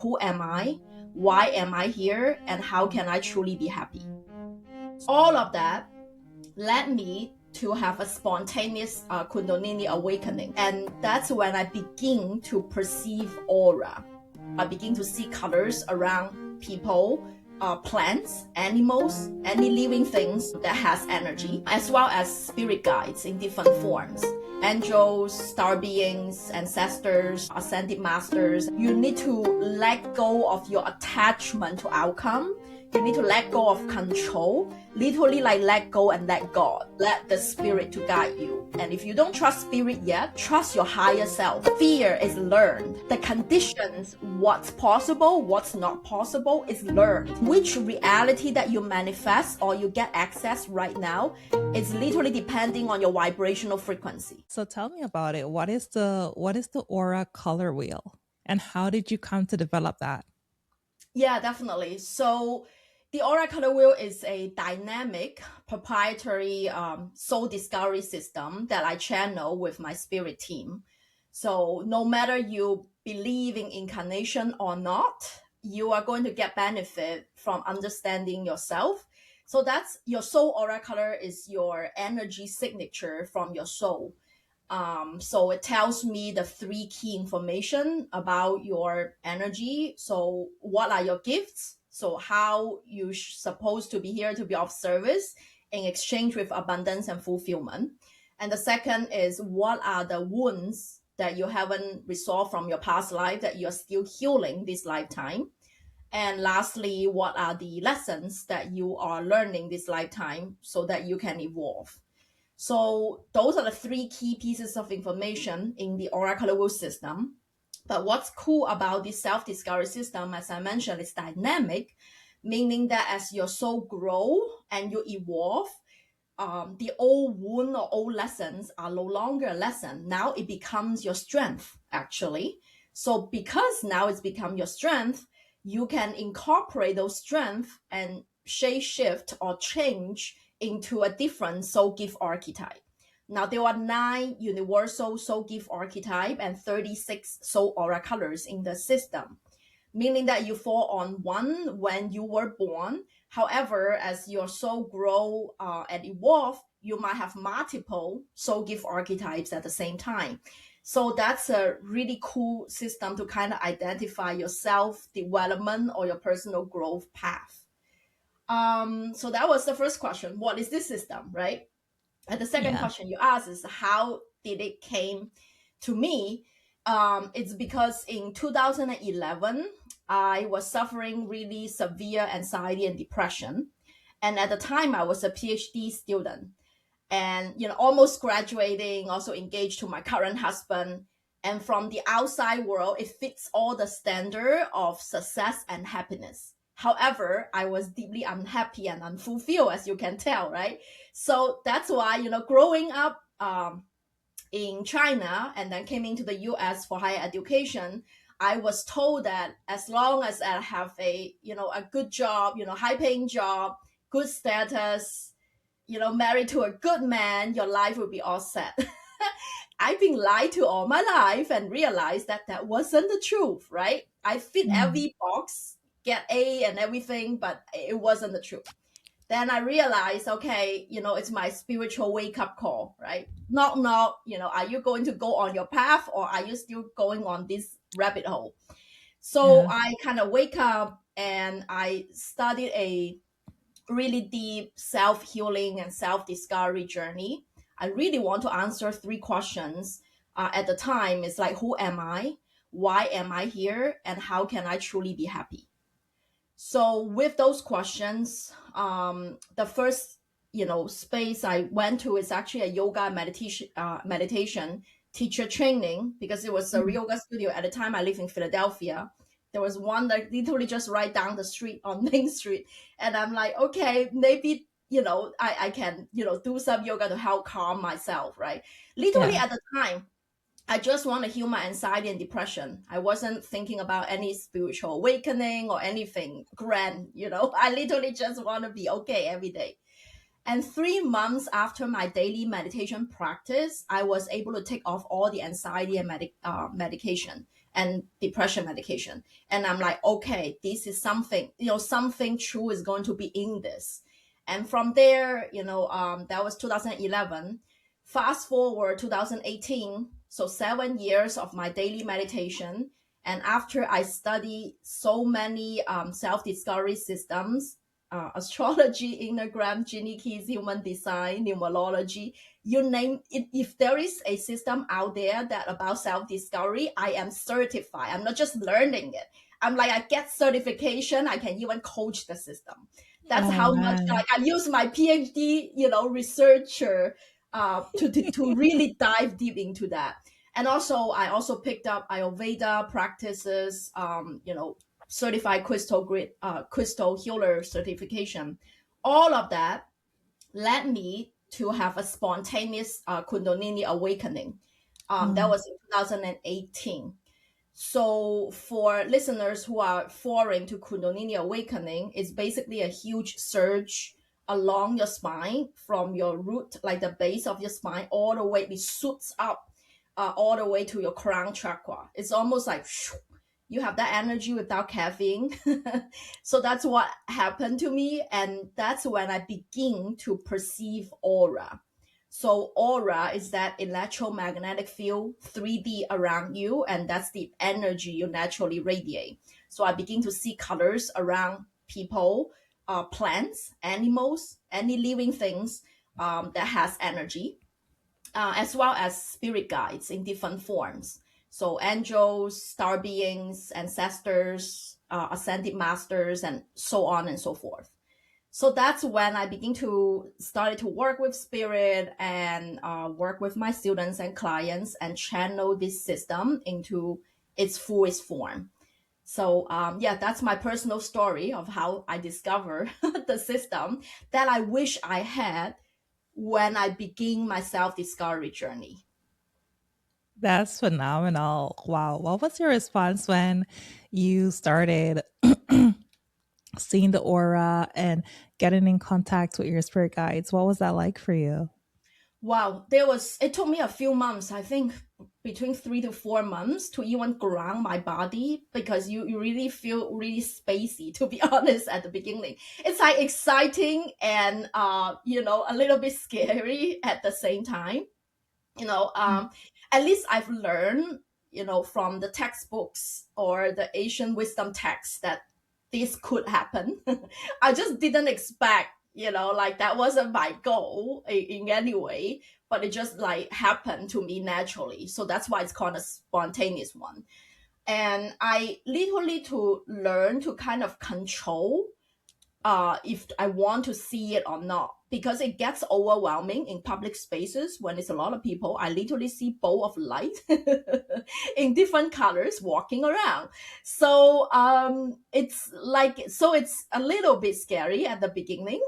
Who am I? Why am I here? And how can I truly be happy? All of that led me to have a spontaneous Kundalini awakening. And that's when I begin to perceive aura. I begin to see colors around people, plants, animals, any living things that has energy, as well as spirit guides in different forms. Angels, star beings, ancestors, ascended masters. You need to let go of your attachment to outcome. You need to let go of control, literally like let go and let God, let the spirit to guide you. And if you don't trust spirit yet, trust your higher self. Fear is learned. The conditions, what's possible, what's not possible is learned. Which reality that you manifest or you get access right now is literally depending on your vibrational frequency. So tell me about it. What is the aura color wheel? And how did you come to develop that? Yeah, definitely. So the Aura Color Wheel is a dynamic, proprietary soul discovery system that I channel with my spirit team. So no matter you believe in incarnation or not, you are going to get benefit from understanding yourself. So that's your soul aura color is your energy signature from your soul. So it tells me the 3 key information about your energy. So what are your gifts? So how you supposed to be here to be of service in exchange with abundance and fulfillment. And the second is what are the wounds that you haven't resolved from your past life that you're still healing this lifetime. And lastly, what are the lessons that you are learning this lifetime so that you can evolve. So those are the 3 key pieces of information in the Aura Color Wheel system. But what's cool about this self-discovery system, as I mentioned, is dynamic, meaning that as your soul grow and you evolve, the old wound or old lessons are no longer a lesson. Now it becomes your strength, actually. So because now it's become your strength, you can incorporate those strengths and shape shift or change into a different soul gift archetype. Now there are 9 universal soul gift archetype and 36 soul aura colors in the system, meaning that you fall on one when you were born. However, as your soul grow and evolve, you might have multiple soul gift archetypes at the same time. So that's a really cool system to kind of identify your self-development or your personal growth path. So that was the first question. What is this system, right? And the second question you asked is how did it came to me? It's because in 2011, I was suffering really severe anxiety and depression. And at the time, I was a PhD student and, almost graduating, also engaged to my current husband. And from the outside world, it fits all the standard of success and happiness. However, I was deeply unhappy and unfulfilled, as you can tell, right? So that's why, growing up in China and then came into the US for higher education, I was told that as long as I have a good job, high paying job, good status, married to a good man, your life will be all set. I've been lied to all my life and realized that that wasn't the truth, right? I fit every box, get A and everything, but it wasn't the truth. Then I realized, okay, it's my spiritual wake-up call, right? Knock, knock, are you going to go on your path or are you still going on this rabbit hole? So I kind of wake up and I started a really deep self-healing and self-discovery journey. I really want to answer 3 questions at the time. It's like, who am I? Why am I here? And how can I truly be happy? So with those questions, the first, space I went to is actually a yoga meditation teacher training, because it was a yoga studio. At the time, I live in Philadelphia. There was one that literally just right down the street on Main Street. And I'm like, okay, maybe, I can, do some yoga to help calm myself, right? Literally at the time, I just want to heal my anxiety and depression. I wasn't thinking about any spiritual awakening or anything grand, I literally just want to be okay every day. And 3 months after my daily meditation practice, I was able to take off all the anxiety and medication. and depression medication. And I'm like, okay, this is something, something true is going to be in this. And from there, that was 2011. Fast forward 2018, so 7 years of my daily meditation. And after I study so many self-discovery systems, astrology, Enneagram, Gene Keys, human design, numerology, you name it. If there is a system out there that about self-discovery, I am certified. I'm not just learning it. I'm like, I get certification. I can even coach the system. That's Oh how much man. like I use my PhD, researcher to really dive deep into that. And also, I also picked up Ayurveda practices, certified crystal healer certification. All of that led me to have a spontaneous Kundalini awakening. That Mm. was in 2018. So for listeners who are foreign to Kundalini Awakening, it's basically a huge surge along your spine from your root, like the base of your spine, all the way, it shoots up all the way to your crown chakra. It's almost like you have that energy without caffeine. So that's what happened to me. And that's when I begin to perceive aura. So aura is that electromagnetic field 3D around you, and that's the energy you naturally radiate. So I begin to see colors around people, plants, animals, any living things that has energy, as well as spirit guides in different forms. So angels, star beings, ancestors, ascended masters, and so on and so forth. So that's when I begin to started to work with spirit and work with my students and clients and channel this system into its fullest form. So yeah, that's my personal story of how I discover the system that I wish I had when I begin my self-discovery journey. That's phenomenal. Wow. What was your response when you started seeing the aura and getting in contact with your spirit guides? What was that like for you? Wow, it took me a few months, I think between 3 to 4 months to even ground my body, because you really feel really spacey, to be honest, at the beginning. It's like exciting and a little bit scary at the same time. you know Mm. um at least I've learned, from the textbooks or the Asian wisdom texts, that this could happen. I just didn't expect, like that wasn't my goal in any way, but it just like happened to me naturally. So that's why it's called a spontaneous one. And I literally to learn to kind of control if I want to see it or not, because it gets overwhelming in public spaces when it's a lot of people. I literally see bowl of light in different colors walking around. So it's a little bit scary at the beginning.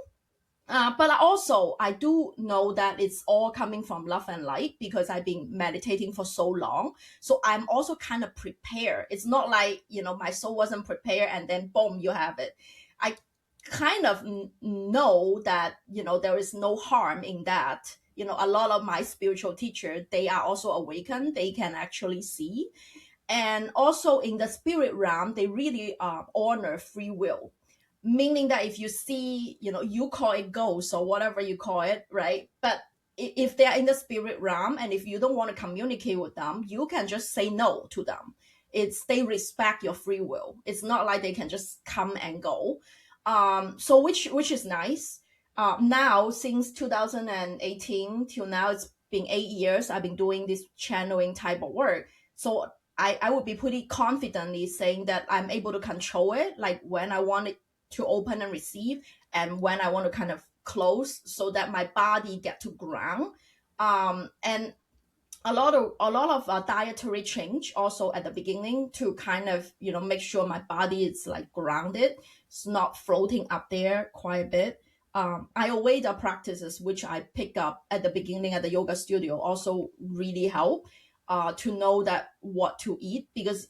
But also, I do know that it's all coming from love and light because I've been meditating for so long. So I'm also kind of prepared. It's not like, my soul wasn't prepared and then boom, you have it. I kind of know that, there is no harm in that. A lot of my spiritual teachers, they are also awakened. They can actually see. And also in the spirit realm, they really honor free will, meaning that if you see, you call it ghosts or whatever you call it, right? But if they're in the spirit realm and if you don't want to communicate with them, you can just say no to them. It's they respect your free will. It's not like they can just come and go. So which is nice. Now since 2018 till now, it's been 8 years I've been doing this channeling type of work. So I would be pretty confidently saying that I'm able to control it, like when I want it to open and receive, and when I want to kind of close, so that my body get to ground. And a lot of dietary change also at the beginning to kind of make sure my body is like grounded, it's not floating up there quite a bit. Ayurveda practices which I pick up at the beginning at the yoga studio also really help to know that what to eat, because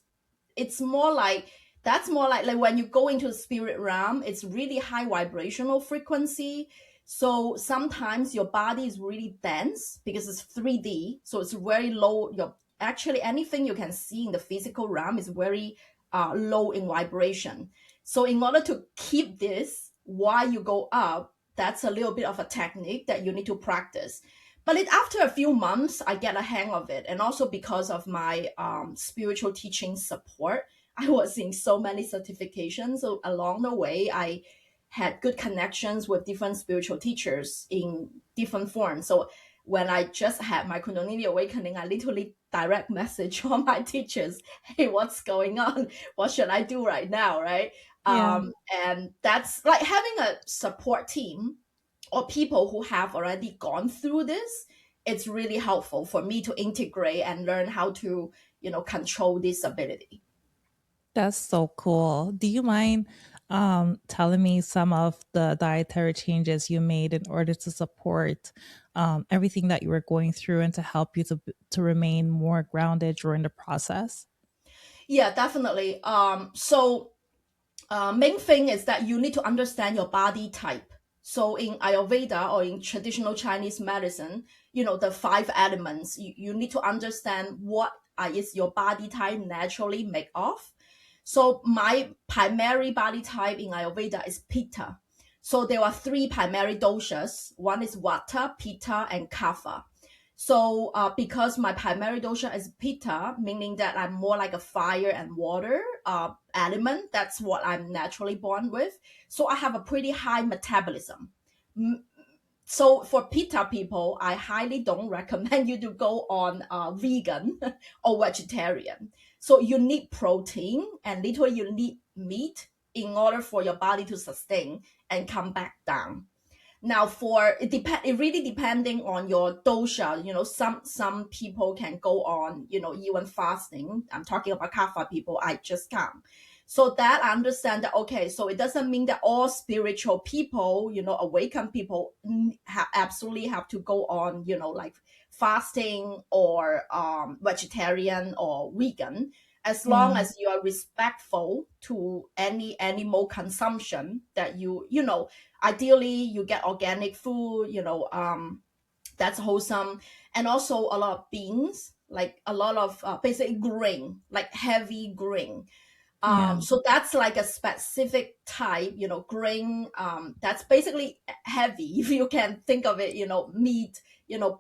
it's more like that's more like when you go into the spirit realm, it's really high vibrational frequency. So sometimes your body is really dense because it's 3D, so it's very low, your actually anything you can see in the physical realm is very low in vibration. So in order to keep this while you go up, that's a little bit of a technique that you need to practice. But after a few months, I get a hang of it. And also because of my spiritual teaching support, I was in so many certifications. So along the way, I had good connections with different spiritual teachers in different forms. So when I just had my Kundalini Awakening, I literally direct message all my teachers, hey, what's going on? What should I do right now? Right. Yeah. And that's like having a support team or people who have already gone through this. It's really helpful for me to integrate and learn how to, control this ability. That's so cool. Do you mind telling me some of the dietary changes you made in order to support everything that you were going through and to help you to remain more grounded during the process? Yeah, definitely. Main thing is that you need to understand your body type. So in Ayurveda or in traditional Chinese medicine, the five elements, you need to understand what is your body type naturally made of. So my primary body type in Ayurveda is Pitta. So there are three primary doshas. One is Vata, Pitta, and Kapha. So because my primary dosha is Pitta, meaning that I'm more like a fire and water element, that's what I'm naturally born with. So I have a pretty high metabolism. So for Pitta people, I highly don't recommend you to go on vegan or vegetarian. So you need protein and literally you need meat in order for your body to sustain and come back down. Now, it really depending on your dosha. Some people can go on, even fasting. I'm talking about kapha people. I just can't. So that I understand that, okay, so it doesn't mean that all spiritual people, awakened people absolutely have to go on, like fasting or vegetarian or vegan, as long Yeah. as you are respectful to any animal consumption that ideally you get organic food, that's wholesome. And also a lot of beans, like a lot of basically grain, like heavy grain. Yeah. So that's like a specific type, grain, that's basically heavy. If you can think of it, meat,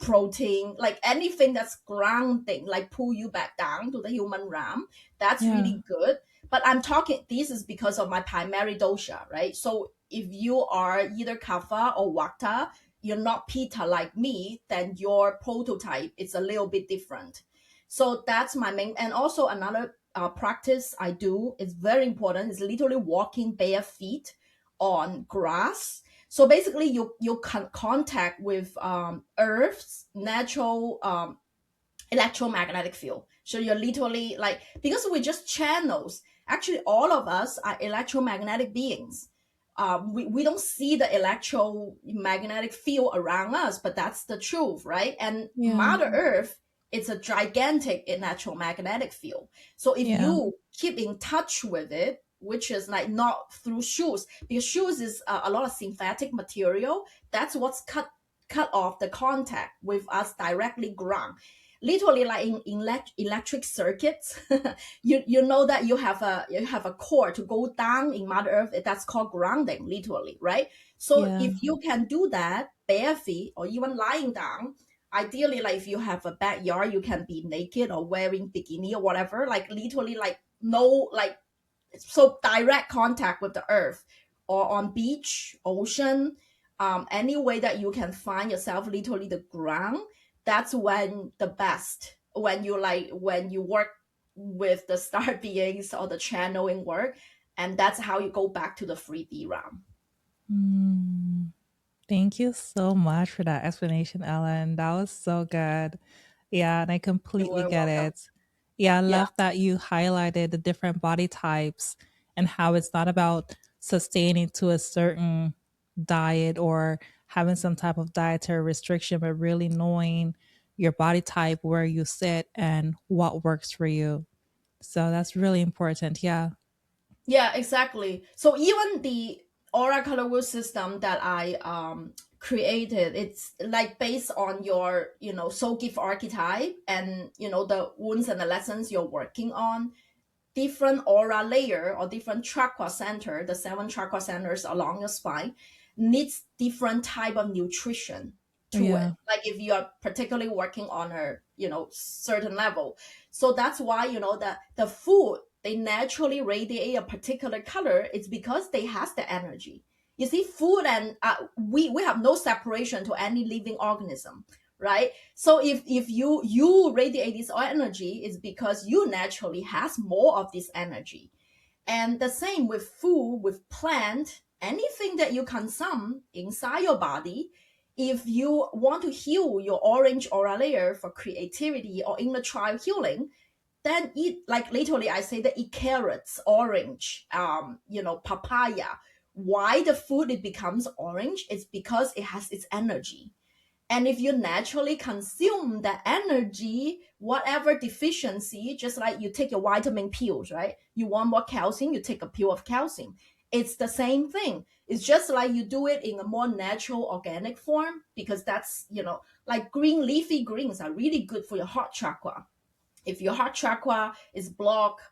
protein, like anything that's grounding, like pull you back down to the human realm. That's Yeah. really good. But I'm talking, this is because of my primary dosha, right? So if you are either kapha or vata, you're not pitta like me, then your prototype is a little bit different. So that's my main. And also another practice I do is very important. Is literally walking bare feet on grass. So basically, you can contact with Earth's natural electromagnetic field. So you're literally like, because we're just channels. Actually, all of us are electromagnetic beings. We don't see the electromagnetic field around us, but that's the truth, right? And Yeah. Mother Earth, it's a gigantic electromagnetic field. So if Yeah. you keep in touch with it, which is like not through shoes, because shoes is a lot of synthetic material. That's what's cut off the contact with us directly ground. Literally, like in electric circuits, you know that you have a core to go down in Mother Earth. That's called grounding, literally, right? So Yeah. if you can do that bare feet or even lying down, ideally, like if you have a backyard, you can be naked or wearing bikini or whatever, like literally, like no, like, so direct contact with the earth, or on beach, ocean, any way that you can find yourself literally the ground. That's when the best, when you work with the star beings or the channeling work, and that's how you go back to the 3D realm. Mm. Thank you so much for that explanation, Ellen. That was so good. Yeah, and I You're completely very get welcome. it. Yeah, I Yeah. love that you highlighted the different body types and how it's not about sustaining to a certain diet or having some type of dietary restriction, but really knowing your body type, where you sit, and what works for you. So that's really important. Yeah. Yeah, exactly. So even the aura color wheel system that I created, it's like based on your, soul gift archetype and, the wounds and the lessons you're working on. Different aura layer or different chakra center, the 7 chakra centers along your spine, needs different type of nutrition to it. Yeah. Like if you are particularly working on a, certain level. So that's why, that the food, they naturally radiate a particular color. It's because they has the energy. You see, food and we have no separation to any living organism, right? So if you radiate this energy, it's because you naturally has more of this energy. And the same with food, with plant, anything that you consume inside your body. If you want to heal your orange aura layer for creativity or inner child healing, then eat, like literally I say that eat carrots, orange, papaya. Why the food it becomes orange? It's because it has its energy. And if you naturally consume that energy, whatever deficiency, just like you take your vitamin pills, right? You want more calcium, you take a pill of calcium. It's the same thing. It's just like you do it in a more natural, organic form, because that's, like green leafy greens are really good for your heart chakra. If your heart chakra is blocked,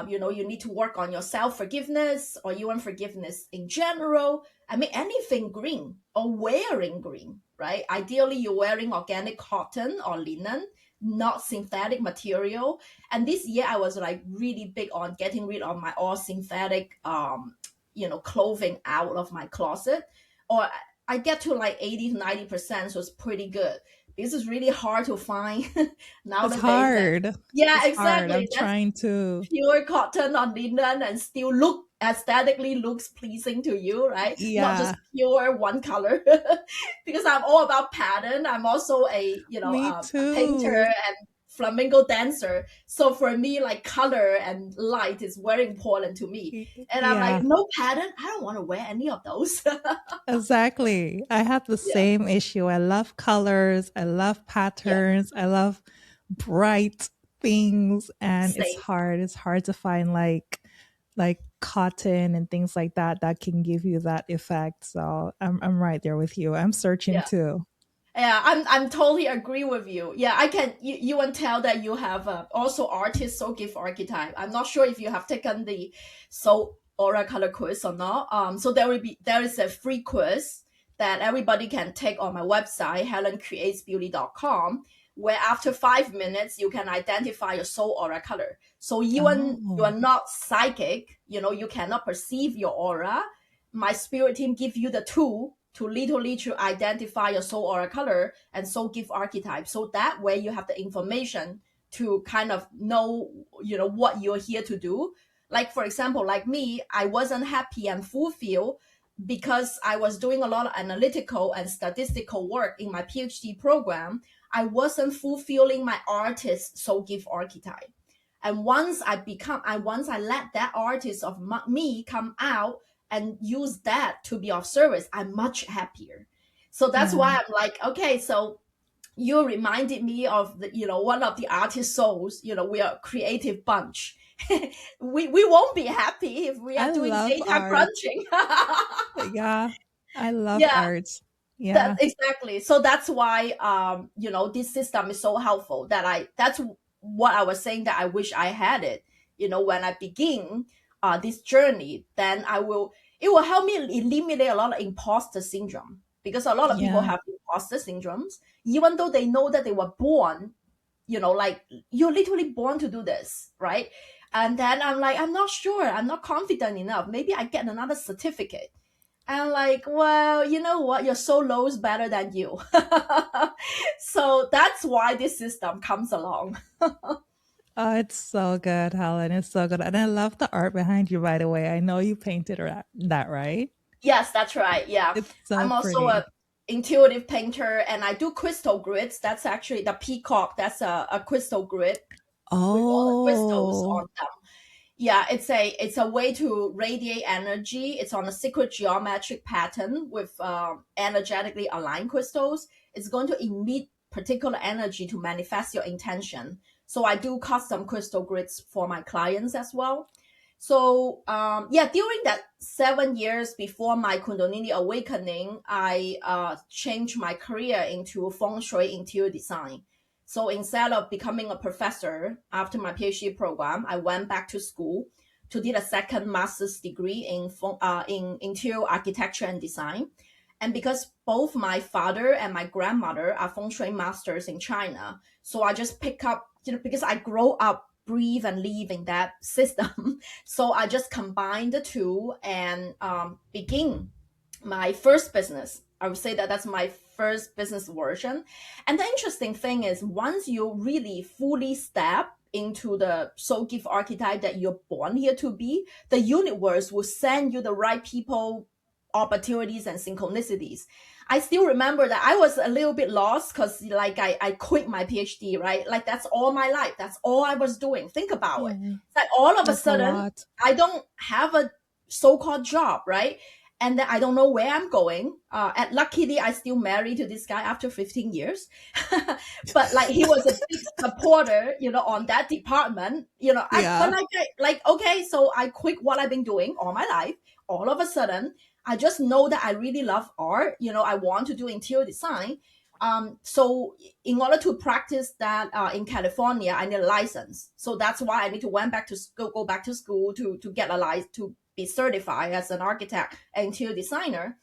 you need to work on your self-forgiveness or even forgiveness in general. I mean, anything green or wearing green, right? Ideally, you're wearing organic cotton or linen, not synthetic material. And this year, I was like really big on getting rid of my all synthetic, clothing out of my closet. Or I get to like 80 to 90%, so it's pretty good. This is really hard to find It's nowadays. hard. Yeah, It's hard. I'm exactly. That's trying to. pure cotton or linen and still look aesthetically looks pleasing to you, right? Not Yeah. just pure one color. Because I'm all about pattern. I'm also Me a painter too. and flamenco dancer. So for me, like color and light is very important to me. And I'm like, Yeah. no pattern. I don't want to wear any of those. Exactly. I have the Yeah, same issue. I love colors. I love yeah, patterns. I love bright things, and it's same. hard. It's hard to find like cotton and things like that that can give you that effect. So I'm right there with you. I'm searching Yeah. too. Yeah, I'm totally agree with you. Yeah, I can you can tell that you have also artist soul gift archetype. I'm not sure if you have taken the soul aura color quiz or not. So there is a free quiz that everybody can take on my website helencreatesbeauty.com, where after 5 minutes you can identify your soul aura color. So even you are Oh. not psychic, you cannot perceive your aura. My spirit team give you the tool to literally to identify your soul aura color and soul gift archetype. So that way you have the information to kind of know, what you're here to do. Like for example, like me, I wasn't happy and fulfilled because I was doing a lot of analytical and statistical work in my PhD program. I wasn't fulfilling my artist soul gift archetype. And once I let that artist of me come out and use that to be of service, I'm much happier. So that's Yeah. why I'm like, okay, so you reminded me of the, one of the artist souls. We are a creative bunch. We won't be happy if we I are doing love data art. crunching. Yeah. I love Yeah, art. that Yeah. exactly. So that's why this system is so helpful. That's what I was saying, that I wish I had it. When I begin this journey, then it will help me eliminate a lot of imposter syndrome, because a lot of people Yeah. have imposter syndromes, even though they know that they were born, like you're literally born to do this, right? And then I'm like, I'm not sure, I'm not confident enough. Maybe I get another certificate. And like, well, you know what? Your soul knows better than you. So that's why this system comes along. Oh, it's so good, Helen. It's so good. And I love the art behind you, by the way. I know you painted that, right? Yes, that's right. Yeah. It's so I'm also a pretty. intuitive painter, and I do crystal grids. That's actually the peacock. That's a crystal grid with all the crystals Oh, on them. Yeah, it's a way to radiate energy. It's on a secret geometric pattern with energetically aligned crystals. It's going to emit particular energy to manifest your intention. So I do custom crystal grids for my clients as well. So during that 7 years before my Kundalini Awakening, I changed my career into Feng Shui interior design. So instead of becoming a professor after my PhD program, I went back to school to do a second master's degree in interior architecture and design. And because both my father and my grandmother are Feng Shui masters in China, so I just pick up, because I grow up, breathe and live in that system. So I just combined the two and begin my first business. I would say that that's my first business version. And the interesting thing is, once you really fully step into the soul gift archetype that you're born here to be, the universe will send you the right people, opportunities, and synchronicities. I still remember that I was a little bit lost because like I quit my PhD, right? Like that's all my life. That's all I was doing. Think about it. It's like all of a That's a sudden, lot. I don't have a so-called job, right? And then I don't know where I'm going. And luckily, I still married to this guy after 15 years. But like he was a big supporter, on that department. Yeah. Okay, so I quit what I've been doing all my life. All of a sudden, I just know that I really love art. I want to do interior design. So in order to practice that in California, I need a license. So that's why I need to go back to school to get a license, to be certified as an architect and interior designer.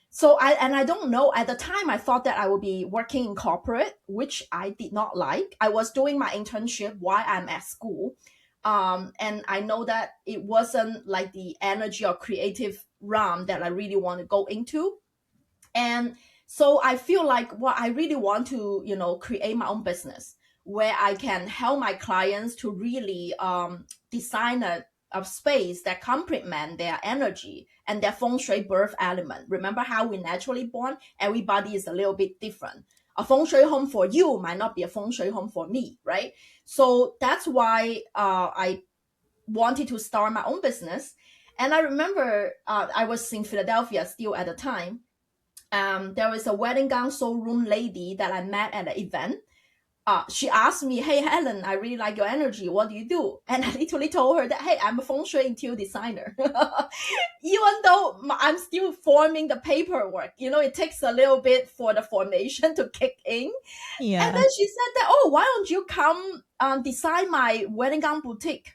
So I don't know, at the time I thought that I would be working in corporate, which I did not like. I was doing my internship while I'm at school. And I know that it wasn't like the energy or creative realm that I really want to go into. And so I feel like I really want to, create my own business where I can help my clients to really design a space that complement their energy and their feng shui birth element. Remember how we naturally born? Everybody is a little bit different. A feng shui home for you might not be a feng shui home for me, right? So that's why I wanted to start my own business. And I remember I was in Philadelphia still at the time. There was a wedding gown showroom lady that I met at an event. She asked me, "Hey Helen, I really like your energy. What do you do?" And I literally told her that, "Hey, I'm a feng shui interior designer." Even though I'm still forming the paperwork, it takes a little bit for the formation to kick in. And Yeah. then she said that, "Oh, why don't you come design my wedding gown boutique?"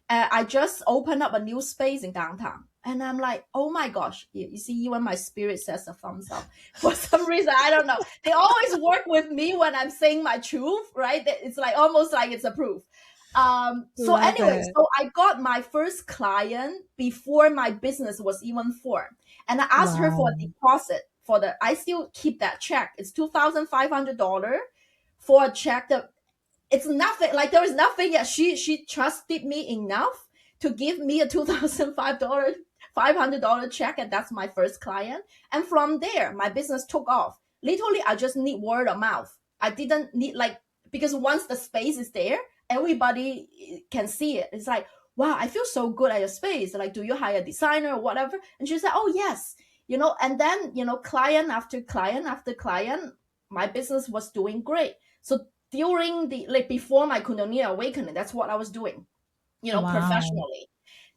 I just opened up a new space in downtown. And I'm like, oh my gosh, you see, even my spirit says a thumbs up. For some reason, I don't know. They always work with me when I'm saying my truth, right? It's like almost like it's a proof. So Love anyway, it. so I got my first client before my business was even formed. And I asked her for a Wow. deposit I still keep that check. It's $2,500 for a check that it's nothing, like there is nothing yet. She trusted me enough to give me a $2,500 check, and that's my first client. And from there my business took off. Literally, I just need word of mouth. I didn't need because once the space is there, everybody can see it. It's like, wow, I feel so good at your space. Like, do you hire a designer or whatever? And she said, oh yes. And then client after client after client, my business was doing great. So during before my Kundalini Awakening, that's what I was doing, Wow. professionally.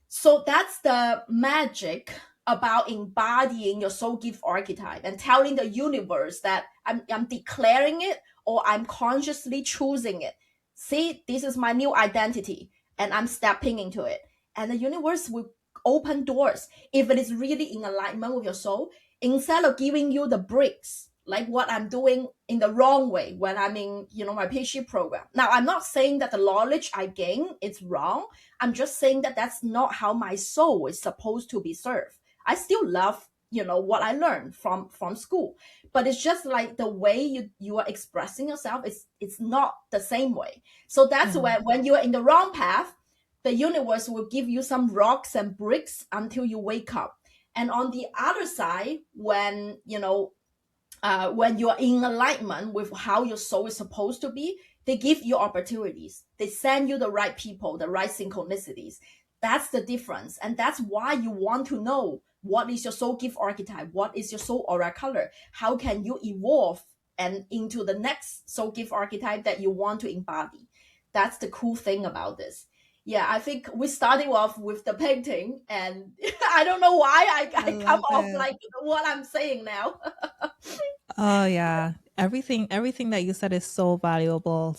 So that's the magic about embodying your soul gift archetype and telling the universe that I'm declaring it, or I'm consciously choosing it. See, this is my new identity and I'm stepping into it. And the universe will open doors if it is really in alignment with your soul, instead of giving you the bricks like what I'm doing in the wrong way when I'm in, my PhD program. Now, I'm not saying that the knowledge I gain is wrong. I'm just saying that that's not how my soul is supposed to be served. I still love, what I learned from school, but it's just like the way you are expressing yourself, it's not the same way. So that's Yeah. when you are in the wrong path, the universe will give you some rocks and bricks until you wake up. And on the other side, when you're in alignment with how your soul is supposed to be, they give you opportunities. They send you the right people, the right synchronicities. That's the difference. And that's why you want to know what is your soul gift archetype, what is your soul aura color, how can you evolve and into the next soul gift archetype that you want to embody. That's the cool thing about this. Yeah, I think we started off with the painting, and I don't know why I I come love off it. like what I'm saying now. Oh yeah. Everything that you said is so valuable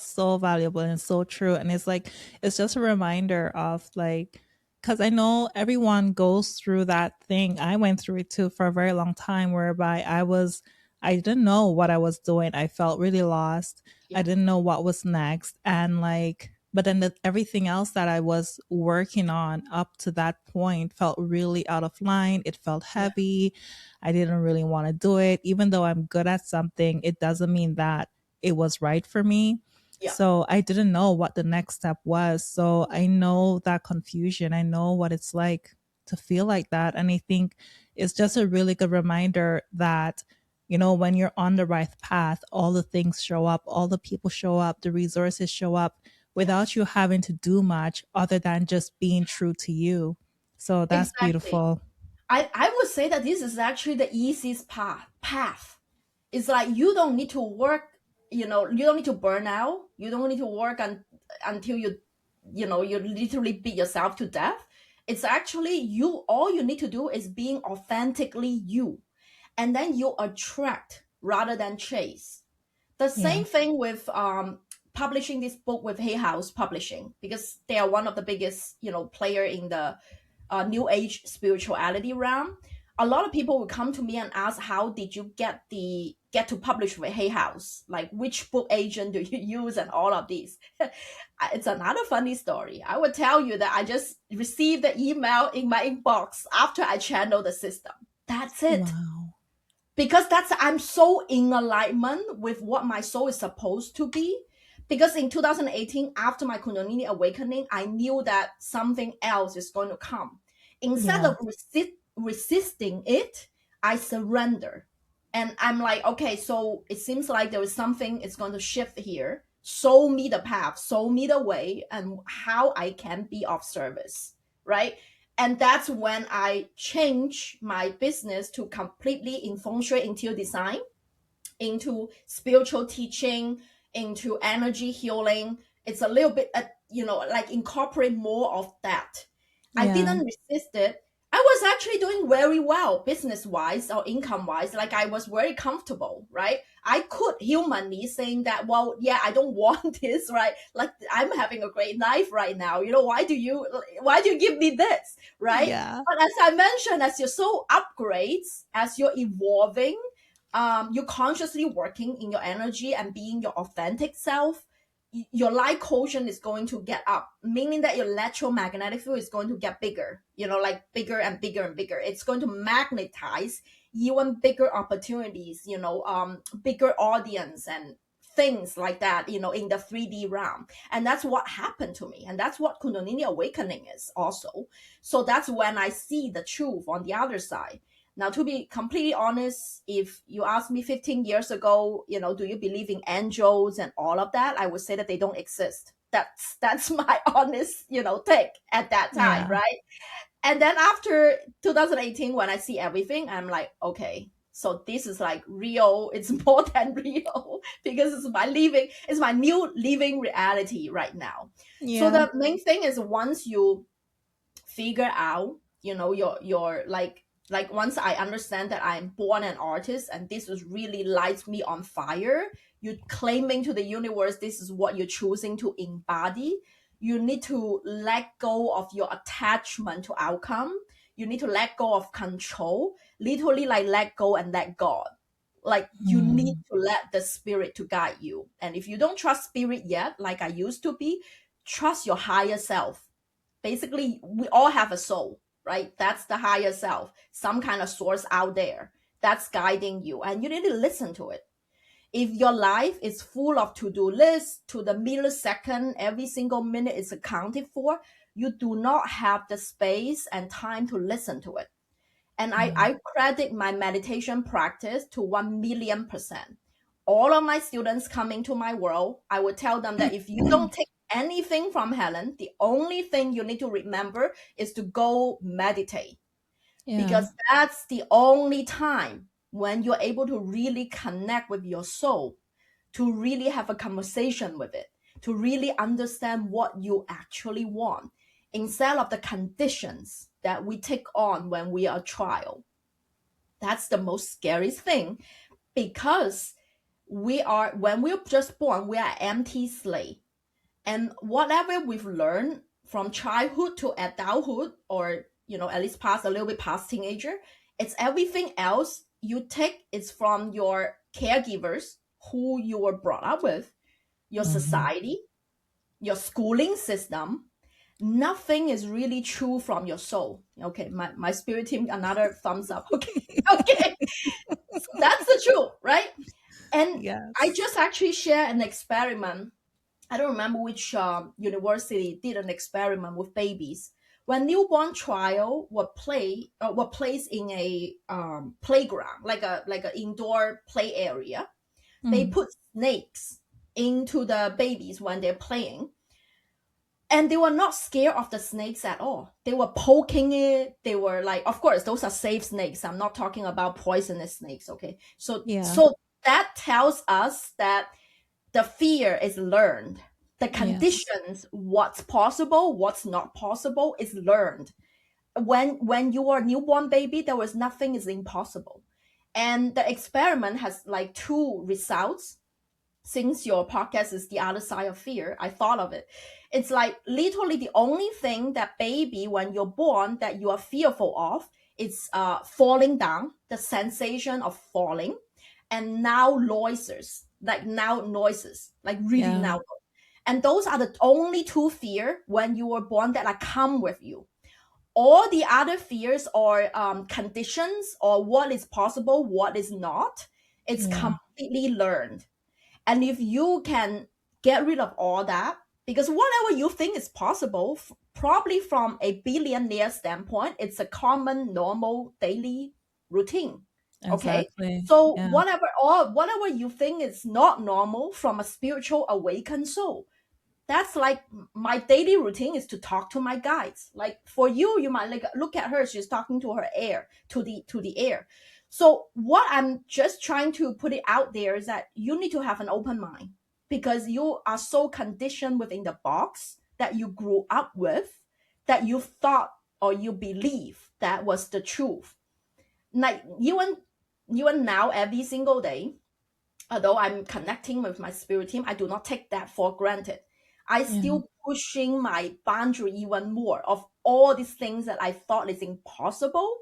and so true. And it's like it's just a reminder of like because I know everyone goes through that thing. I went through it too for a very long time whereby I didn't know what I was doing. I felt really lost. I Yeah, didn't know what was next. And like but then everything else that I was working on up to that point felt really out of line. It felt yeah, heavy. I didn't really want to do it. Even though I'm good at something, it doesn't mean that it was right for me. yeah, So I didn't know what the next step was. So I know that confusion. I know what it's like to feel like that. And I think it's just a really good reminder that, you know, when you're on the right path, all the things show up, all the people show up, the resources show up yeah. without you having to do much other than just being true to you. So that's Exactly. beautiful. I would say that this is actually the easiest path. It's like you don't need to work, you don't need to burn out. You don't need to work until you literally beat yourself to death. It's actually you, all you need to do is being authentically you. And then you attract rather than chase. The Yeah. same thing with publishing this book with Hay House Publishing, because they are one of the biggest player in the new age spirituality realm. A lot of people will come to me and ask, how did you get to publish with Hay House, like which book agent do you use and all of these. It's another funny story. I would tell you that I just received the email in my inbox after I channeled the system. That's it. Wow. Because that's, I'm so in alignment with what my soul is supposed to be. Because in 2018, after my Kundalini awakening, I knew that something else is going to come. Instead Yeah. of resisting it, I surrender. And I'm like, okay, so it seems like there is something is going to shift here. Show me the path, show me the way, and how I can be of service, right? And that's when I changed my business to completely in Feng Shui interior design, into spiritual teaching, into energy healing. It's a little bit, like incorporate more of that. I Yeah. didn't resist it. I was actually doing very well business wise or income wise. Like I was very comfortable, right? I could humanly saying that, well, yeah, I don't want this, right? Like I'm having a great life right now. Why do you give me this, right? Yeah. But as I mentioned, as your soul upgrades, as you're evolving, you're consciously working in your energy and being your authentic self, your light quotient is going to get up, meaning that your electromagnetic field is going to get bigger, like bigger and bigger and bigger. It's going to magnetize even bigger opportunities, bigger audience and things like that, in the 3D realm. And that's what happened to me. And that's what Kundalini Awakening is also. So that's when I see the truth on the other side. Now, to be completely honest, if you asked me 15 years ago, do you believe in angels and all of that? I would say that they don't exist. That's my honest, take at that time, Yeah. right? And then after 2018, when I see everything, I'm like, okay, so this is like real. It's more than real because it's my new living reality right now. So Yeah. the main thing is once you figure out your like once I understand that I'm born an artist and this is really lights me on fire, you claiming to the universe this is what you're choosing to embody. You need to let go of your attachment to outcome. You need to let go of control, literally like let go and let God. Like you need Mm. to let the spirit to guide you. And if you don't trust spirit yet, like I used to be, trust your higher self. Basically we all have a soul, right? That's the higher self, some kind of source out there that's guiding you, and you need to listen to it. If your life is full of to-do lists, to the millisecond every single minute is accounted for, you do not have the space and time to listen to it. And Mm. I credit my meditation practice to 1,000,000%. All of my students coming to my world, I would tell them that if you don't take anything from Helen, the only thing you need to remember is to go meditate, Yeah. because that's the only time when you're able to really connect with your soul, to really have a conversation with it, to really understand what you actually want. instead of the conditions that we take on when we are a child. That's the most scariest thing, because when we're just born, we are empty slate. And whatever we've learned from childhood to adulthood, or, at least a little bit past teenager, it's everything else you take is from your caregivers, who you were brought up with, your society, your schooling system. Nothing is really true from your soul. Okay, my spirit team, another thumbs up. Okay. So that's the truth, right? And Yes. I just actually share an experiment. I don't remember which university did an experiment with babies. When newborn child were placed in a playground, like a indoor play area, they put snakes into the babies when they're playing, and they were not scared of the snakes at all. They were poking it. They were like, of course, those are safe snakes. I'm not talking about poisonous snakes. Okay, so that tells us that the fear is learned. The conditions, what's possible, what's not possible, is learned. When you are a newborn baby, there was nothing is impossible. And the experiment has like two results. Since your podcast is the other side of fear, I thought of it. It's like literally the only thing that baby, when you're born, that you are fearful of is falling down, the sensation of falling, and now noises, like really loud. And those are the only two fear when you were born that come with you. All the other fears or conditions, or what is possible, what is not, it's completely learned. And if you can get rid of all that, because whatever you think is possible, probably from a billionaire standpoint, it's a common, normal, daily routine. Okay. So whatever you think is not normal from a spiritual awakened soul, that's like my daily routine is to talk to my guides. Like for you, you might look at her, she's talking to her air, to the air. So what I'm just trying to put it out there is that you need to have an open mind, because you are so conditioned within the box that you grew up with, that you thought or you believe that was the truth. Like even now, every single day, although I'm connecting with my spirit team, I do not take that for granted. I still pushing my boundary even more of all these things that I thought is impossible.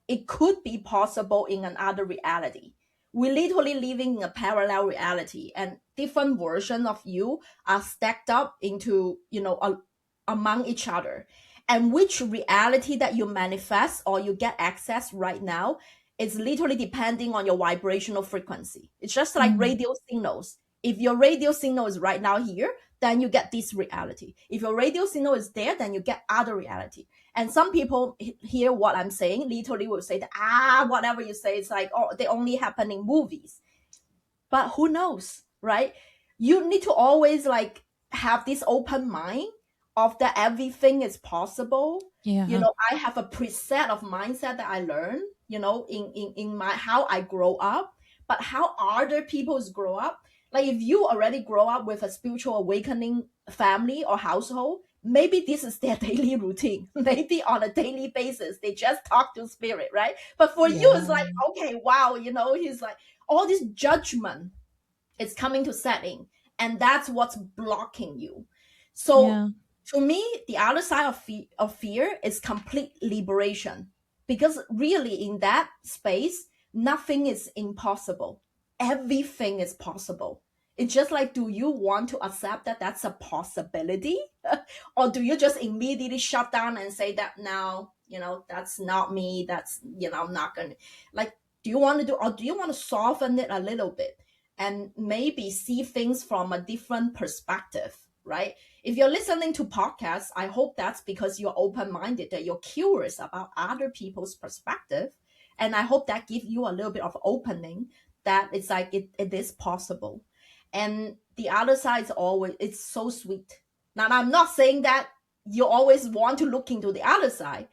It could be possible in another reality. We're literally living in a parallel reality, and different versions of you are stacked up into, among each other. And which reality that you manifest or you get access right now is literally depending on your vibrational frequency. It's just like radio signals. If your radio signal is right now here, then you get this reality. If your radio signal is there, then you get other reality. And some people hear what I'm saying, literally will say that, whatever you say, it's like, oh, they only happen in movies. But who knows, right? You need to always like have this open mind of that everything is possible. I have a preset of mindset that I learned, in my how I grow up, but how other people's grow up. Like if you already grow up with a spiritual awakening family or household, maybe this is their daily routine. Maybe on a daily basis, they just talk to spirit, right? But for you, it's like, okay, wow, he's like, all this judgment is coming to setting, and that's what's blocking you. So to me, the other side of fear is complete liberation, because really in that space, nothing is impossible. Everything is possible. It's just like, do you want to accept that that's a possibility? Or do you just immediately shut down and say that, no, that's not me. That's, I'm not going to, like, do you want to do, or do you want to soften it a little bit and maybe see things from a different perspective, right? If you're listening to podcasts, I hope that's because you're open-minded, that you're curious about other people's perspective. And I hope that gives you a little bit of opening, that it's like, it is possible. And the other side is always, it's so sweet. Now, I'm not saying that you always want to look into the other side,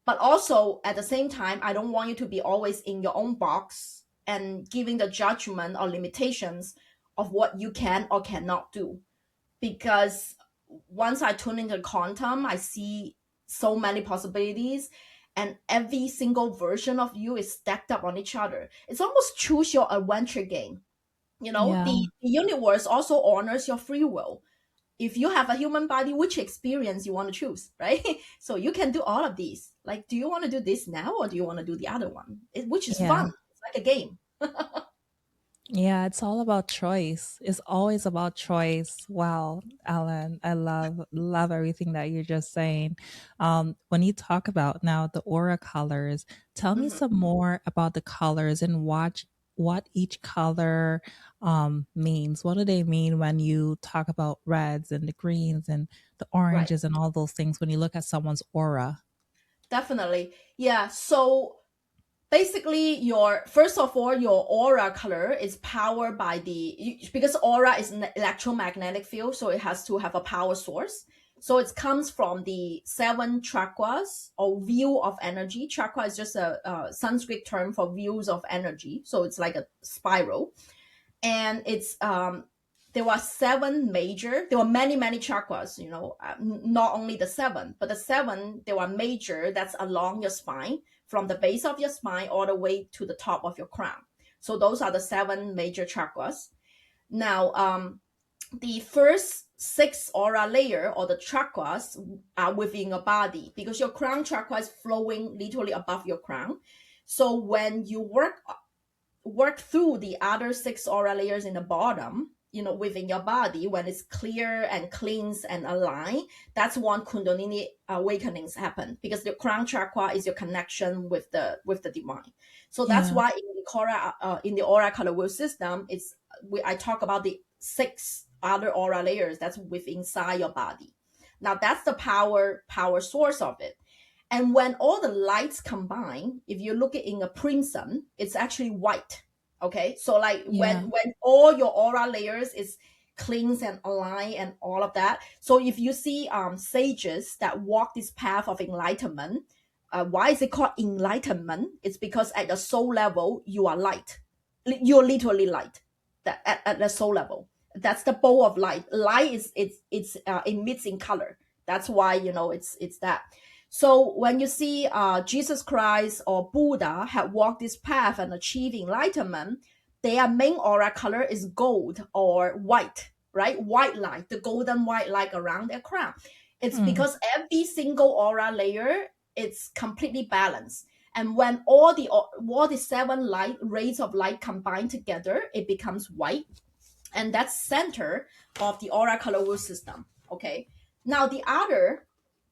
but also at the same time, I don't want you to be always in your own box and giving the judgment or limitations of what you can or cannot do. Because once I tune into quantum, I see so many possibilities, and every single version of you is stacked up on each other. It's almost choose your adventure game. Yeah. The universe also honors your free will. If you have a human body, which experience you want to choose, right? So you can do all of these. Like, do you want to do this now, or do you want to do the other one? Which is Yeah. fun. It's like a game. Yeah, it's all about choice. It's always about choice. Wow, Alan, I love everything that you're just saying. When you talk about now the aura colors, tell me Mhm. some more about the colors and what each color means. What do they mean when you talk about reds and the greens and the Right. oranges and all those things when you look at someone's aura? Definitely. Yeah. So basically, your first of all, your aura color is powered by because aura is an electromagnetic field, so it has to have a power source. So it comes from the seven chakras or wheel of energy. Chakra is just a Sanskrit term for wheels of energy. So it's like a spiral, and it's there were seven major, there were many chakras, not only the seven, but the seven, there were major that's along your spine, from the base of your spine all the way to the top of your crown. So those are the seven major chakras. Now, the first six aura layer or the chakras are within your body, because your crown chakra is flowing literally above your crown. So when you work through the other six aura layers in the bottom, within your body, when it's clear and cleans and aligned, that's when Kundalini awakenings happen, because the crown chakra is your connection with the divine. So that's Yeah. why in the aura color wheel system, I talk about the six other aura layers that's within inside your body. Now that's the power source of it. And when all the lights combine, if you look at in a prism, it's actually white. Okay, so like Yeah. when all your aura layers is cleansed and aligned and all of that. So if you see sages that walk this path of enlightenment, why is it called enlightenment? It's because at the soul level you are light. You're literally light. That at the soul level, that's the bowl of light. Light is it's emits in color. That's why it's that. So when you see Jesus Christ or Buddha have walked this path and achieved enlightenment, their main aura color is gold or white, right? White light, the golden white light around their crown. It's Mm. because every single aura layer, it's completely balanced. And when all the seven light rays of light combine together, it becomes white, and that's center of the aura color wheel system. Okay. Now the other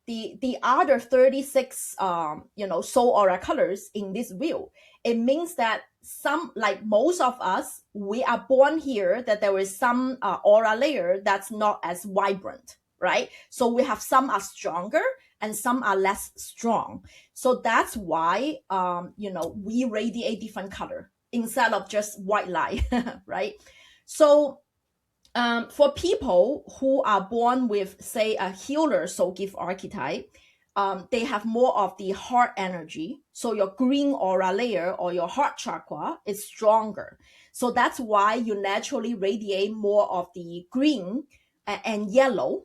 36 soul aura colors in this wheel, it means that some, like most of us, we are born here that there is some aura layer that's not as vibrant, right? So we have some are stronger and some are less strong. So that's why we radiate different color instead of just white light. Right? So for people who are born with, say, a healer soul gift archetype, they have more of the heart energy. So your green aura layer or your heart chakra is stronger. So that's why you naturally radiate more of the green and yellow.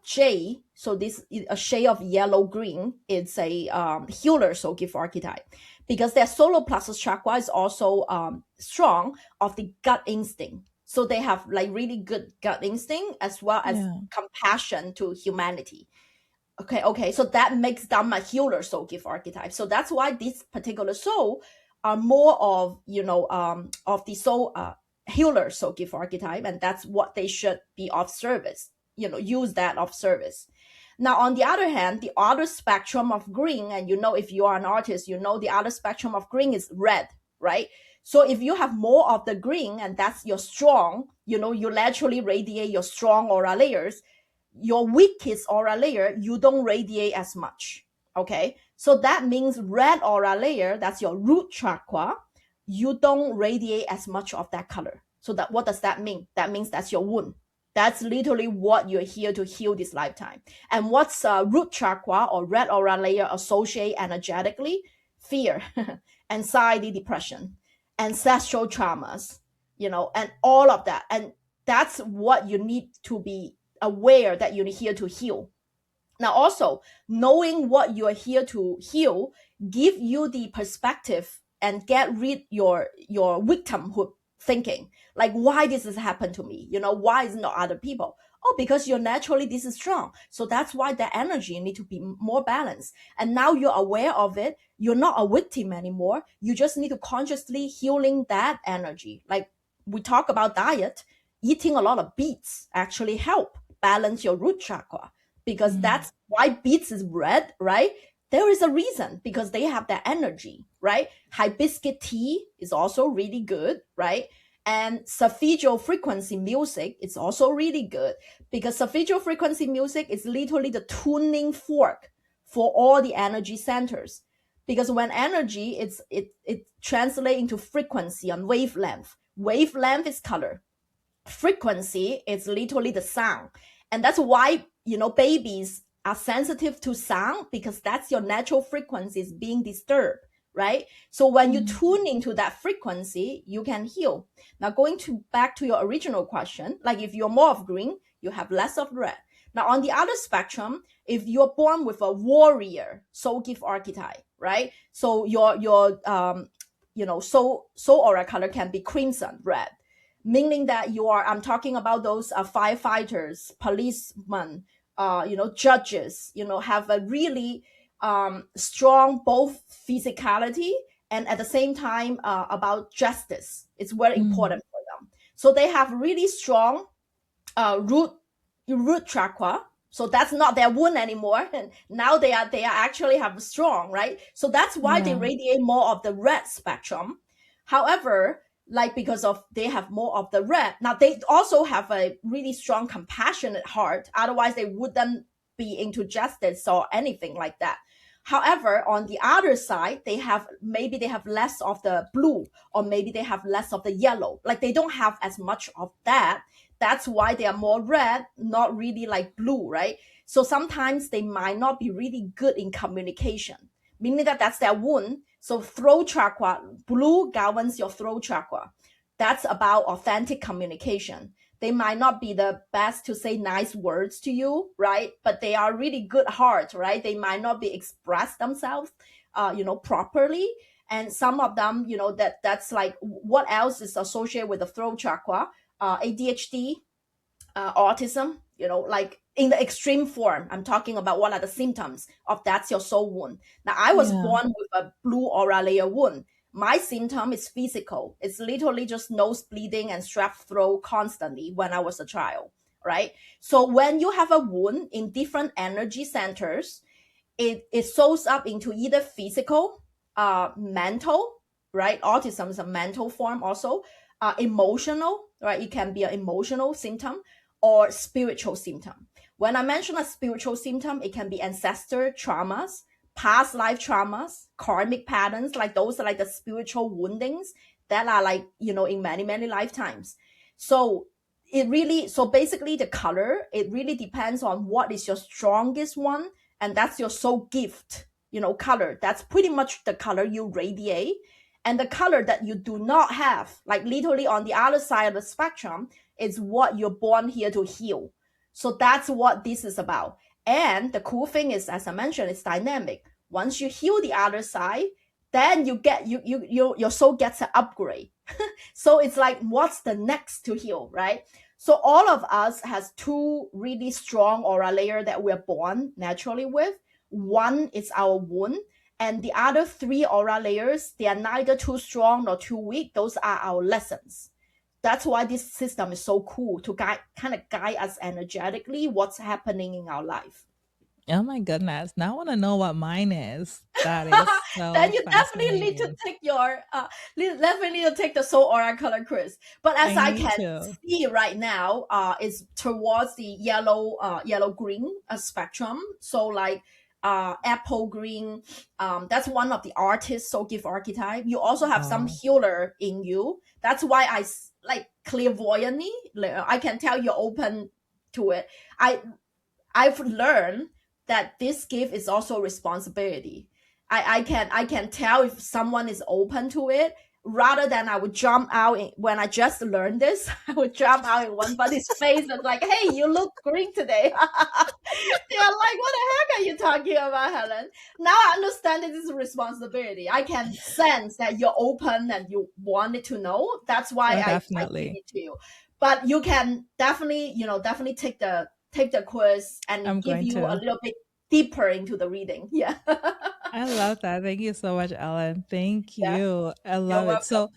J, so this is a shade of yellow green. It's a healer soul gift archetype, because their solar plexus chakra is also strong of the gut instinct. So they have like really good gut instinct as well as Yeah. compassion to humanity. Okay. So that makes them a healer soul gift archetype. So that's why this particular soul are more of the soul healer soul gift archetype, and that's what they should be of service. Use that of service. Now, on the other hand, the other spectrum of green, and if you are an artist, the other spectrum of green is red, right? So if you have more of the green, and that's your strong, you naturally radiate your strong aura layers. Your weakest aura layer, you don't radiate as much. Okay. So that means red aura layer, that's your root chakra, you don't radiate as much of that color. So that, what does that mean? That means that's your wound. That's literally what you're here to heal this lifetime. And what's root chakra or red aura layer associate energetically? Fear, anxiety, depression, ancestral traumas, and all of that. And that's what you need to be aware that you're here to heal. Now, also, knowing what you're here to heal give you the perspective and get rid your victimhood thinking. Like, why this has happened to me? Why is it not other people? Oh, because you're naturally this is strong. So that's why the energy need to be more balanced. And now you're aware of it. You're not a victim anymore. You just need to consciously healing that energy. Like we talk about diet, eating a lot of beets actually help balance your root chakra, because that's why beets is red, right? There is a reason, because they have that energy, right? Hibiscus tea is also really good, right? And Solfeggio frequency music is also really good, because Solfeggio frequency music is literally the tuning fork for all the energy centers. Because when energy, it translates into frequency on wavelength. Wavelength is color. Frequency is literally the sound. And that's why, babies are sensitive to sound, because that's your natural frequencies being disturbed, right? So when you tune into that frequency, you can heal. Now, going back to your original question, like if you're more of green, you have less of red. Now, on the other spectrum, if you're born with a warrior soul gift archetype, right? So your soul aura color can be crimson, red, meaning that I'm talking about those firefighters, policemen, judges, have a really strong both physicality and at the same time about justice. It's very important for them. So they have really strong root chakra. So that's not their wound anymore. And now they are actually have strong, right? So that's why they radiate more of the red spectrum. However, like because of they have more of the red, now they also have a really strong compassionate heart. Otherwise, they wouldn't be into justice or anything like that. However, on the other side, maybe they have less of the blue, or maybe they have less of the yellow. Like they don't have as much of that. That's why they are more red, not really like blue, right? So sometimes they might not be really good in communication, meaning that that's their wound. So throat chakra, blue governs your throat chakra. That's about authentic communication. They might not be the best to say nice words to you, right? But they are really good heart, right? They might not be express themselves, properly. And some of them, that's like what else is associated with the throat chakra? ADHD, autism, like in the extreme form. I'm talking about what are the symptoms of that's your soul wound. Now, I was born with a blue aura layer wound. My symptom is physical. It's literally just nose bleeding and strep throat constantly when I was a child, right? So when you have a wound in different energy centers, it shows up into either physical, mental, right? Autism is a mental form also, emotional, right? It can be an emotional symptom or spiritual symptom. When I mention a spiritual symptom, it can be ancestor traumas, past life traumas, karmic patterns, like those are like the spiritual woundings that are like, in many, many lifetimes. So basically the color, it really depends on what is your strongest one. And that's your soul gift, color. That's pretty much the color you radiate. And the color that you do not have, like literally on the other side of the spectrum, is what you're born here to heal. So that's what this is about. And the cool thing is, as I mentioned, it's dynamic. Once you heal the other side, then you get your soul gets an upgrade. So it's like, what's the next to heal, right? So all of us has two really strong aura layer that we're born naturally with. One is our wound, and the other three aura layers, they are neither too strong nor too weak. Those are our lessons. That's why this system is so cool, to guide us energetically what's happening in our life. Oh my goodness. Now I want to know what mine is. That is so Then you definitely need to fascinating. take the soul aura color quiz. But as I Need can to. see right now, it's towards the yellow green spectrum. So like apple green, that's one of the artist soul gift archetype. You also have some Oh. healer in you. That's why like clairvoyantly, I can tell you're open to it. I've learned that this gift is also responsibility. I can tell if someone is open to it. rather than I would jump out when I just learned this, I would jump out in one buddy's face and like, hey, you look green today. They're like, what the heck are you talking about, Helen? Now I understand it is a responsibility. I can sense that you're open and you wanted to know. That's why I give definitely. it to you. But you can definitely, definitely take the quiz and I'm give going you a to. little bit deeper into the reading. Yeah. I love that. Thank you so much, Ellen. Thank Yeah. you. I You're love it. welcome. So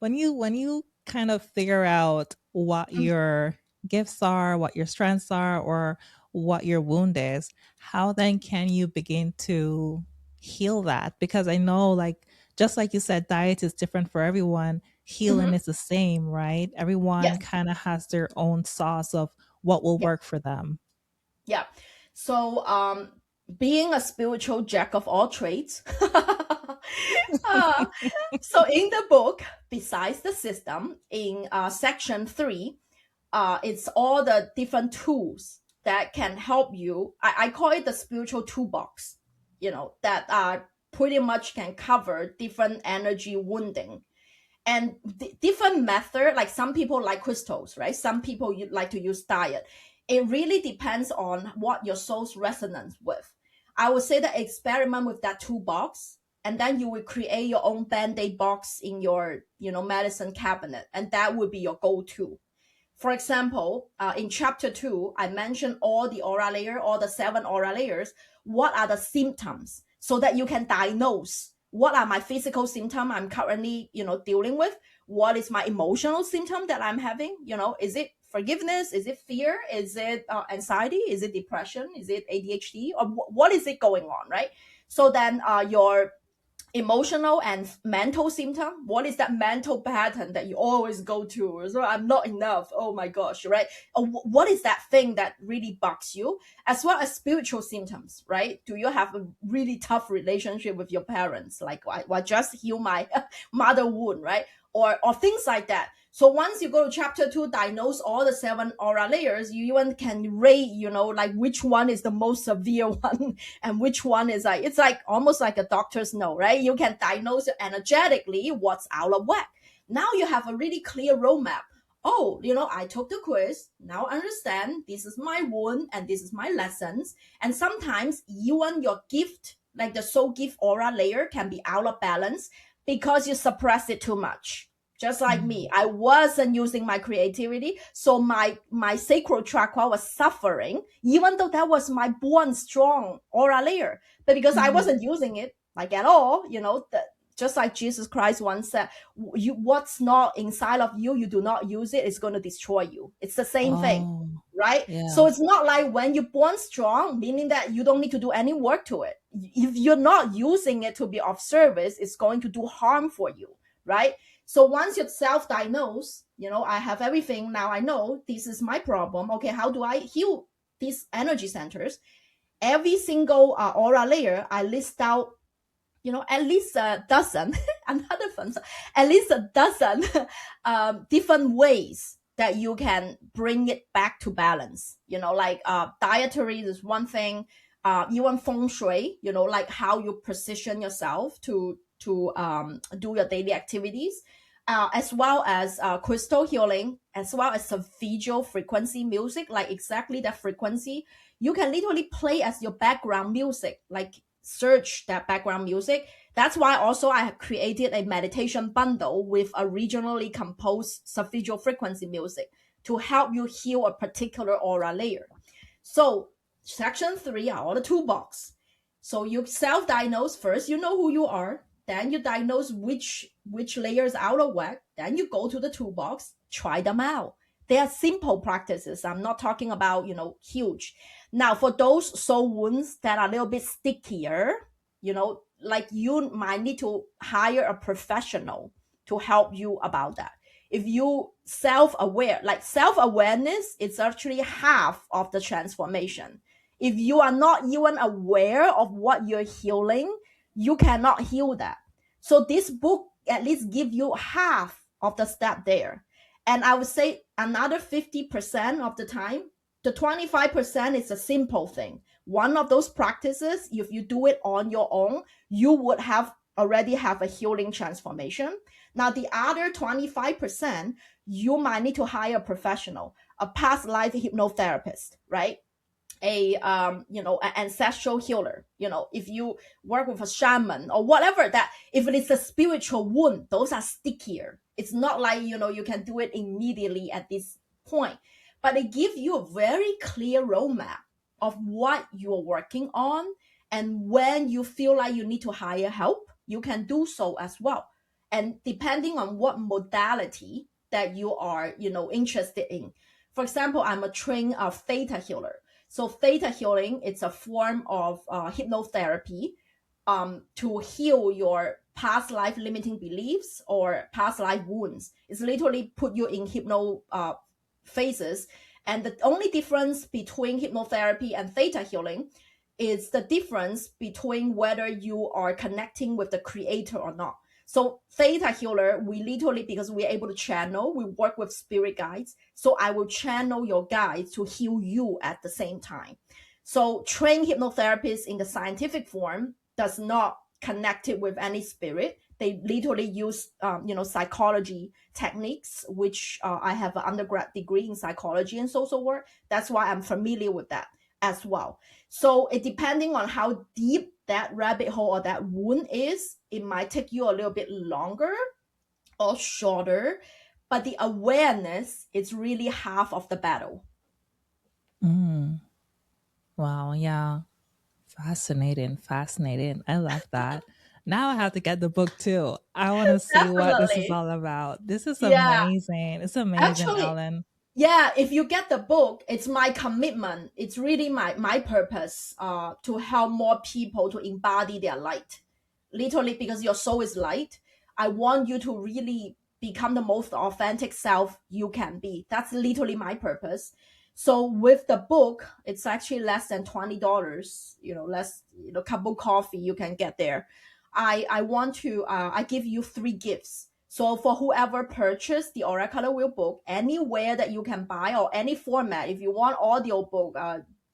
when you kind of figure out what Mhm. your gifts are, what your strengths are, or what your wound is, how then can you begin to heal that? Because I know, like, just like you said, diet is different for everyone. Healing Mhm. is the same, right? Everyone Yes. kind of has their own sauce of what will Yeah. work for them. Yeah. So, being a spiritual jack of all trades, uh, so in the book, besides the system, in section 3, it's all the different tools that can help you. I call it the spiritual toolbox, that pretty much can cover different energy wounding and different method. Like some people like crystals, right? Some people you like to use diet. It really depends on what your soul's resonance with. I would say that experiment with that toolbox, and then you will create your own band-aid box in your medicine cabinet, and that would be your go-to. For example, in chapter 2, I mentioned all the aura layer, all the 7 aura layers. What are the symptoms so that you can diagnose what are my physical symptoms I'm currently, dealing with? What is my emotional symptom that I'm having? Is it forgiveness? Is it fear? Is it anxiety? Is it depression? Is it ADHD? Or what is it going on, right? So then your emotional and mental symptom. What is that mental pattern that you always go to? So I'm not enough, oh my gosh, right? What is that thing that really bugs you? As well as spiritual symptoms, right? Do you have a really tough relationship with your parents, like I just heal my mother wound, right? Or things like that. So once you go to chapter 2, diagnose all the 7 aura layers, you even can rate, like which one is the most severe one and which one is like, it's like almost like a doctor's note, right? You can diagnose energetically what's out of whack. Now you have a really clear roadmap. Oh, I took the quiz. Now I understand this is my wound and this is my lessons. And sometimes even your gift, like the soul gift aura layer, can be out of balance because you suppress it too much. Just like me, I wasn't using my creativity, so my sacral chakra was suffering, even though that was my born strong aura layer. But because I Mhm. wasn't using it like at all, just like Jesus Christ once said, "You what's not inside of you, you do not use it, it's going to destroy you." It's the same thing, Oh, right? So yeah. it's not like when you're born strong, meaning that you don't need to do any work to it. If you're not using it to be of service, it's going to do harm for you, right? So once you self-diagnose, I have everything. Now I know this is my problem. Okay, how do I heal these energy centers? Every single aura layer, I list out, at least a dozen, another fun, at least a dozen different ways that you can bring it back to balance. Like dietary is one thing, even feng shui, like how you position yourself to do your daily activities, as well as crystal healing, as well as Solfeggio frequency music, like exactly that frequency. You can literally play as your background music, like search that background music. That's why also I have created a meditation bundle with originally composed Solfeggio frequency music to help you heal a particular aura layer. So section 3 are all the toolbox. So you self-diagnose first, you know who you are, then you diagnose which layer is out of whack, then you go to the toolbox, try them out. They are simple practices. I'm not talking about, huge. Now, for those soul wounds that are a little bit stickier, like you might need to hire a professional to help you about that. If you self-aware, like self-awareness, it's actually half of the transformation. If you are not even aware of what you're healing, you cannot heal that. So this book at least give you half of the step there. And I would say another 50% of the time, the 25% is a simple thing. One of those practices, if you do it on your own, you would have already have a healing transformation. Now, the other 25%, you might need to hire a professional, a past life hypnotherapist, right? An ancestral healer. If you work with a shaman or whatever, that if it is a spiritual wound, those are stickier. It's not like you can do it immediately at this point, but it gives you a very clear roadmap of what you're working on, and when you feel like you need to hire help, you can do so as well. And depending on what modality that you are interested in. For example, I'm a trained theta healer. So theta healing, it's a form of hypnotherapy to heal your past life limiting beliefs or past life wounds. It's literally put you in hypno phases. And the only difference between hypnotherapy and theta healing is the difference between whether you are connecting with the creator or not. So theta healer, we literally, because we're able to channel, we work with spirit guides. So I will channel your guides to heal you at the same time. So trained hypnotherapists in the scientific form does not connect it with any spirit. They literally use, psychology techniques, which I have an undergrad degree in psychology and social work. That's why I'm familiar with that as well. So it depending on how deep that rabbit hole or that wound is, it might take you a little bit longer or shorter, but the awareness is really half of the battle. Wow, yeah. Fascinating. I love that. Now I have to get the book too. I want to see what this is Definitely. all about. This is Yeah. amazing. It's amazing, Actually, Ellen. yeah, if you get the book, it's my commitment. It's really my purpose to help more people to embody their light. Literally, because your soul is light. I want you to really become the most authentic self you can be. That's literally my purpose. So with the book, it's actually less than $20, less, cup of coffee you can get there. I want to, I give you 3 gifts. So for whoever purchased the Aura Color Wheel book, anywhere that you can buy or any format, if you want audio book,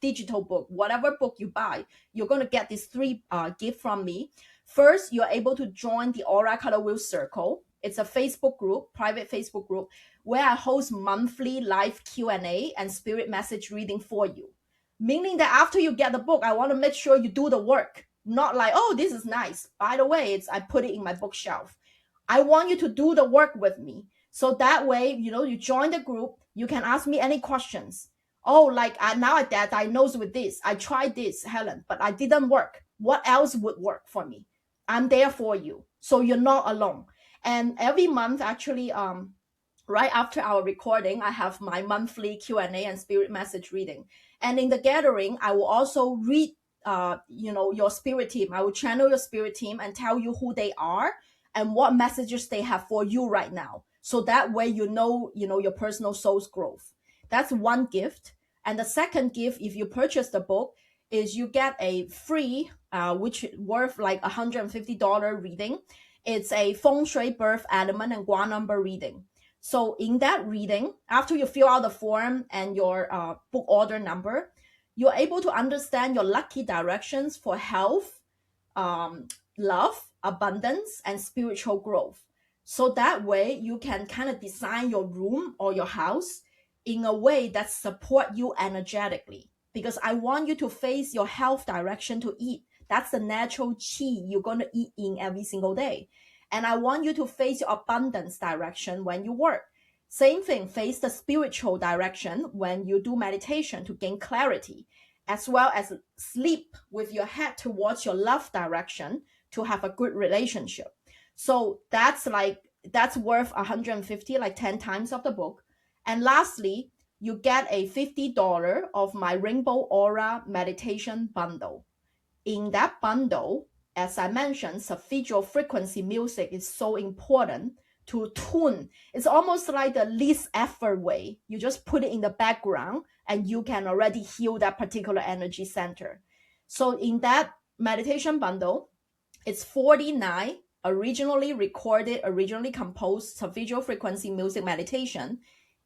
digital book, whatever book you buy, you're going to get these 3 gifts from me. First, you're able to join the Aura Color Wheel Circle. It's a Facebook group, private Facebook group, where I host monthly live Q&A and spirit message reading for you. Meaning that after you get the book, I want to make sure you do the work. Not like, oh, this is nice. By the way, I put it in my bookshelf. I want you to do the work with me. So that way, you join the group, you can ask me any questions. Oh, like now I diagnosed with this. I tried this, Helen, but I didn't work. What else would work for me? I'm there for you. So you're not alone. And every month, actually, right after our recording, I have my monthly Q&A and spirit message reading. And in the gathering, I will also read, your spirit team. I will channel your spirit team and tell you who they are and what messages they have for you right now. So that way, your personal soul's growth. That's one gift. And the second gift, if you purchase the book, is you get a free, which is worth like $150 reading. It's a Feng Shui birth element and Gua number reading. So in that reading, after you fill out the form and your book order number, you're able to understand your lucky directions for health, love, abundance, and spiritual growth. So that way you can kind of design your room or your house in a way that support you energetically. Because I want you to face your health direction to eat. That's the natural chi you're going to eat in every single day. And I want you to face your abundance direction when you work. Same thing, face the spiritual direction when you do meditation to gain clarity, as well as sleep with your head towards your love direction to have a good relationship. So that's worth 150, like 10 times of the book. And lastly, you get a $50 of my Rainbow Aura meditation bundle. In that bundle, as I mentioned, Solfeggio frequency music is so important to tune. It's almost like the least effort way. You just put it in the background and you can already heal that particular energy center. So in that meditation bundle, it's 49 originally recorded, originally composed Solfeggio frequency music meditation.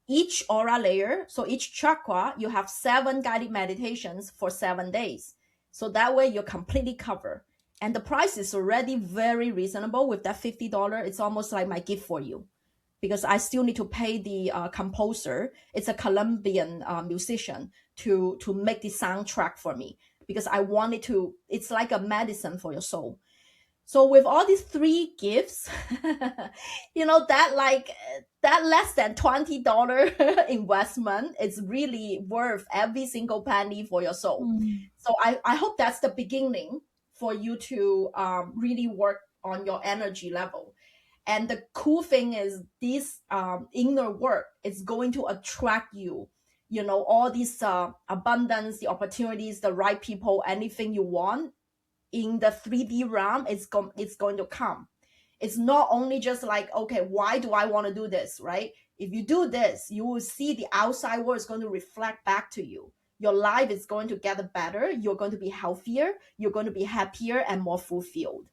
Each aura layer, so each chakra, you have 7 guided meditations for 7 days. So that way you're completely covered. And the price is already very reasonable. With that $50, it's almost like my gift for you, because I still need to pay the composer. It's a Colombian musician to make the soundtrack for me, because I wanted to. It's like a medicine for your soul. So with all these three gifts, that less than $20 investment is really worth every single penny for your soul. So I hope that's the beginning for you to really work on your energy level. And the cool thing is, this inner work is going to attract you, all these abundance, the opportunities, the right people, anything you want in the 3D realm, it's going to come. It's not only just like, okay, why do I want to do this, right? If you do this, you will see the outside world is going to reflect back to you. Your life is going to get better. You're going to be healthier. You're going to be happier and more fulfilled.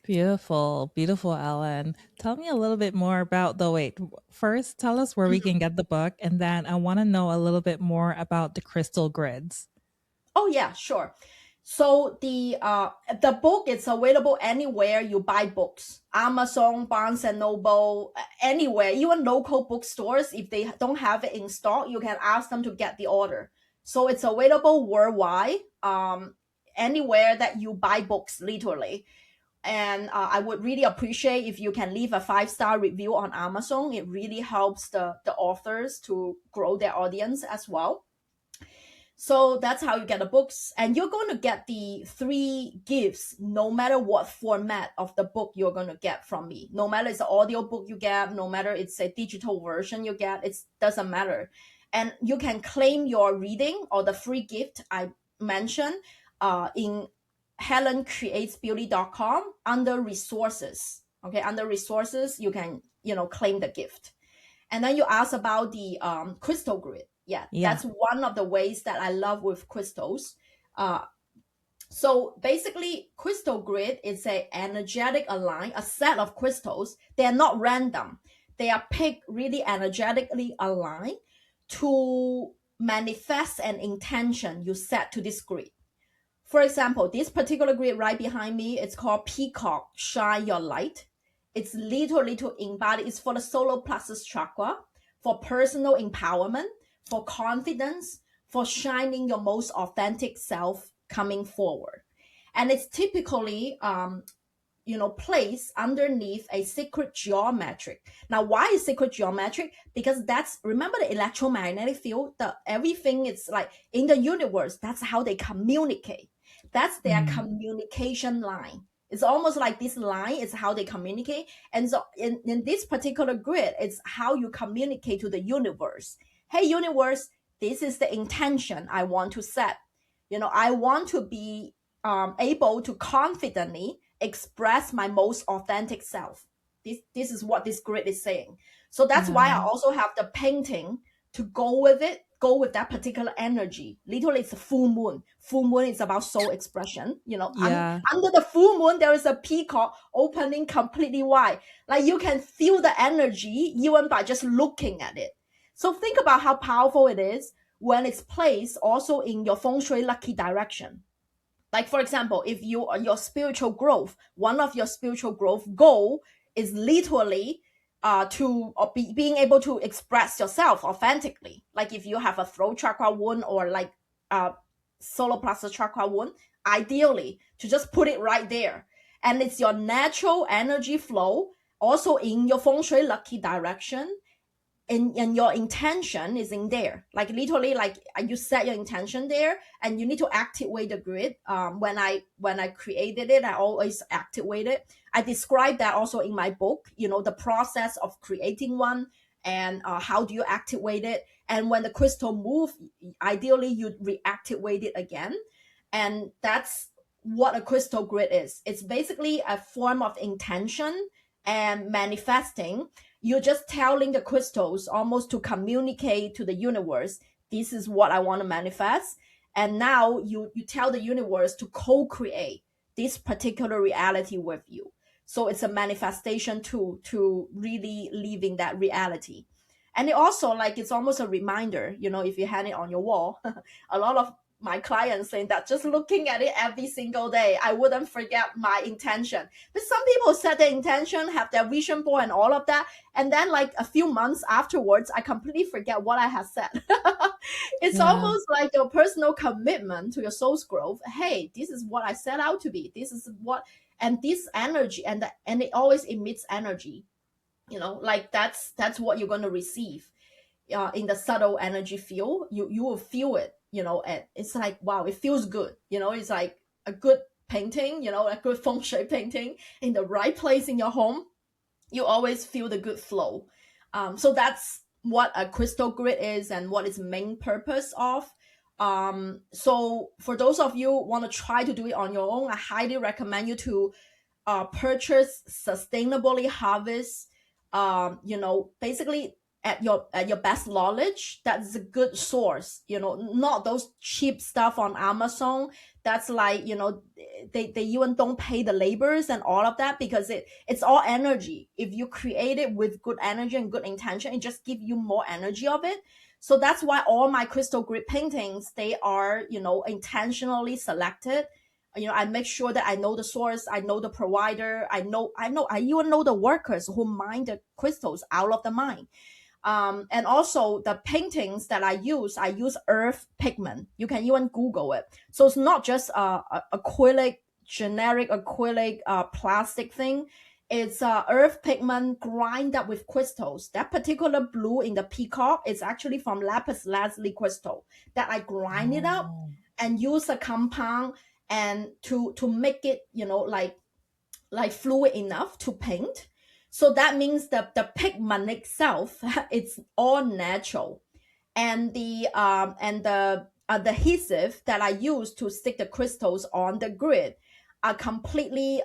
Beautiful, beautiful, Ellen. Tell me a little bit more about the wait. First, tell us where we can get the book, and then I want to know a little bit more about the crystal grids. Oh yeah, sure. So the book is available anywhere you buy books. Amazon, Barnes and Noble, anywhere, even local bookstores. If they don't have it in stock, you can ask them to get the order. So it's available worldwide, anywhere that you buy books, literally. And I would really appreciate if you can leave a 5-star review on Amazon. It really helps the authors to grow their audience as well. So that's how you get the books. And you're going to get the 3 gifts no matter what format of the book you're going to get from me. No matter it's an audio book you get, no matter it's a digital version you get, it doesn't matter. And you can claim your reading or the free gift I mentioned in helencreatesbeauty.com under resources. Okay, under resources, you can, claim the gift. And then you ask about the crystal grid. Yeah, that's one of the ways that I love with crystals. So basically, crystal grid is a energetic align, a set of crystals. They are not random. They are picked really energetically aligned to manifest an intention you set to this grid. For example, this particular grid right behind me, it's called Peacock Shine Your Light. It's literally to embody, it's for the solar plexus chakra, for personal empowerment, for confidence, for shining your most authentic self coming forward. And it's typically, placed underneath a sacred geometric. Now, why is sacred geometric? Because remember the electromagnetic field, everything is like in the universe, that's how they communicate. That's their communication line. It's almost like this line is how they communicate. And so in this particular grid, it's how you communicate to the universe. Hey, universe, this is the intention I want to set. I want to be able to confidently express my most authentic self. This is what this grid is saying. So that's why I also have the painting to go with it, go with that particular energy. Literally, it's a full moon. Full moon is about soul expression. Under the full moon, there is a peacock opening completely wide. Like you can feel the energy even by just looking at it. So think about how powerful it is when it's placed also in your Feng Shui lucky direction. Like, for example, if your spiritual growth, one of your spiritual growth goal is literally being able to express yourself authentically. Like if you have a throat chakra wound or like solar plexus chakra wound, ideally to just put it right there. And it's your natural energy flow also in your Feng Shui lucky direction. And your intention is in there, like literally, like you set your intention there, and you need to activate the grid. When I created it, I always activate it. I describe that also in my book, the process of creating one, and how do you activate it. And when the crystal move, ideally you reactivate it again. And that's what a crystal grid is. It's basically a form of intention and manifesting. You're just telling the crystals almost to communicate to the universe, this is what I want to manifest. And now you tell the universe to co-create this particular reality with you. So it's a manifestation tool to really living that reality. And it also, like, it's almost a reminder, if you hang it on your wall, a lot of my clients saying that just looking at it every single day, I wouldn't forget my intention. But some people set their intention, have their vision board and all of that, and then like a few months afterwards, I completely forget what I have said. It's Yeah. almost like your personal commitment to your soul's growth. Hey, this is what I set out to be. This is what, and this energy, and it always emits energy. Like that's what you're going to receive in the subtle energy field. You will feel it, and it's like, wow, it feels good. It's like a good painting, a good feng shui painting in the right place in your home. You always feel the good flow. So that's what a crystal grid is and what its main purpose of. So for those of you want to try to do it on your own, I highly recommend you to purchase sustainably harvest. Basically at your best knowledge, that's a good source. Not those cheap stuff on Amazon. That's like, they even don't pay the laborers and all of that, because it's all energy. If you create it with good energy and good intention, it just gives you more energy of it. So that's why all my crystal grid paintings, they are, intentionally selected. I make sure that I know the source, I know the provider, I even know the workers who mine the crystals out of the mine. And also the paintings that I use earth pigment. You can even Google it. So it's not just acrylic, generic acrylic plastic thing. It's earth pigment grind up with crystals. That particular blue in the peacock is actually from lapis lazuli crystal that I grind it up Oh. and use a compound and to make it, like fluid enough to paint. So that means that the pigment itself, it's all natural. And the adhesive that I use to stick the crystals on the grid are completely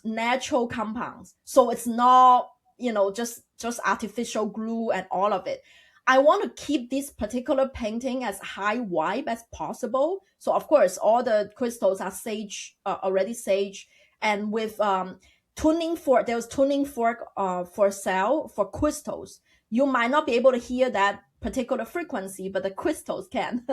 natural compounds. So it's not, just artificial glue and all of it. I want to keep this particular painting as high vibe as possible. So of course, all the crystals are sage, already sage, and with there's tuning fork for sale for crystals. You might not be able to hear that particular frequency, but the crystals can.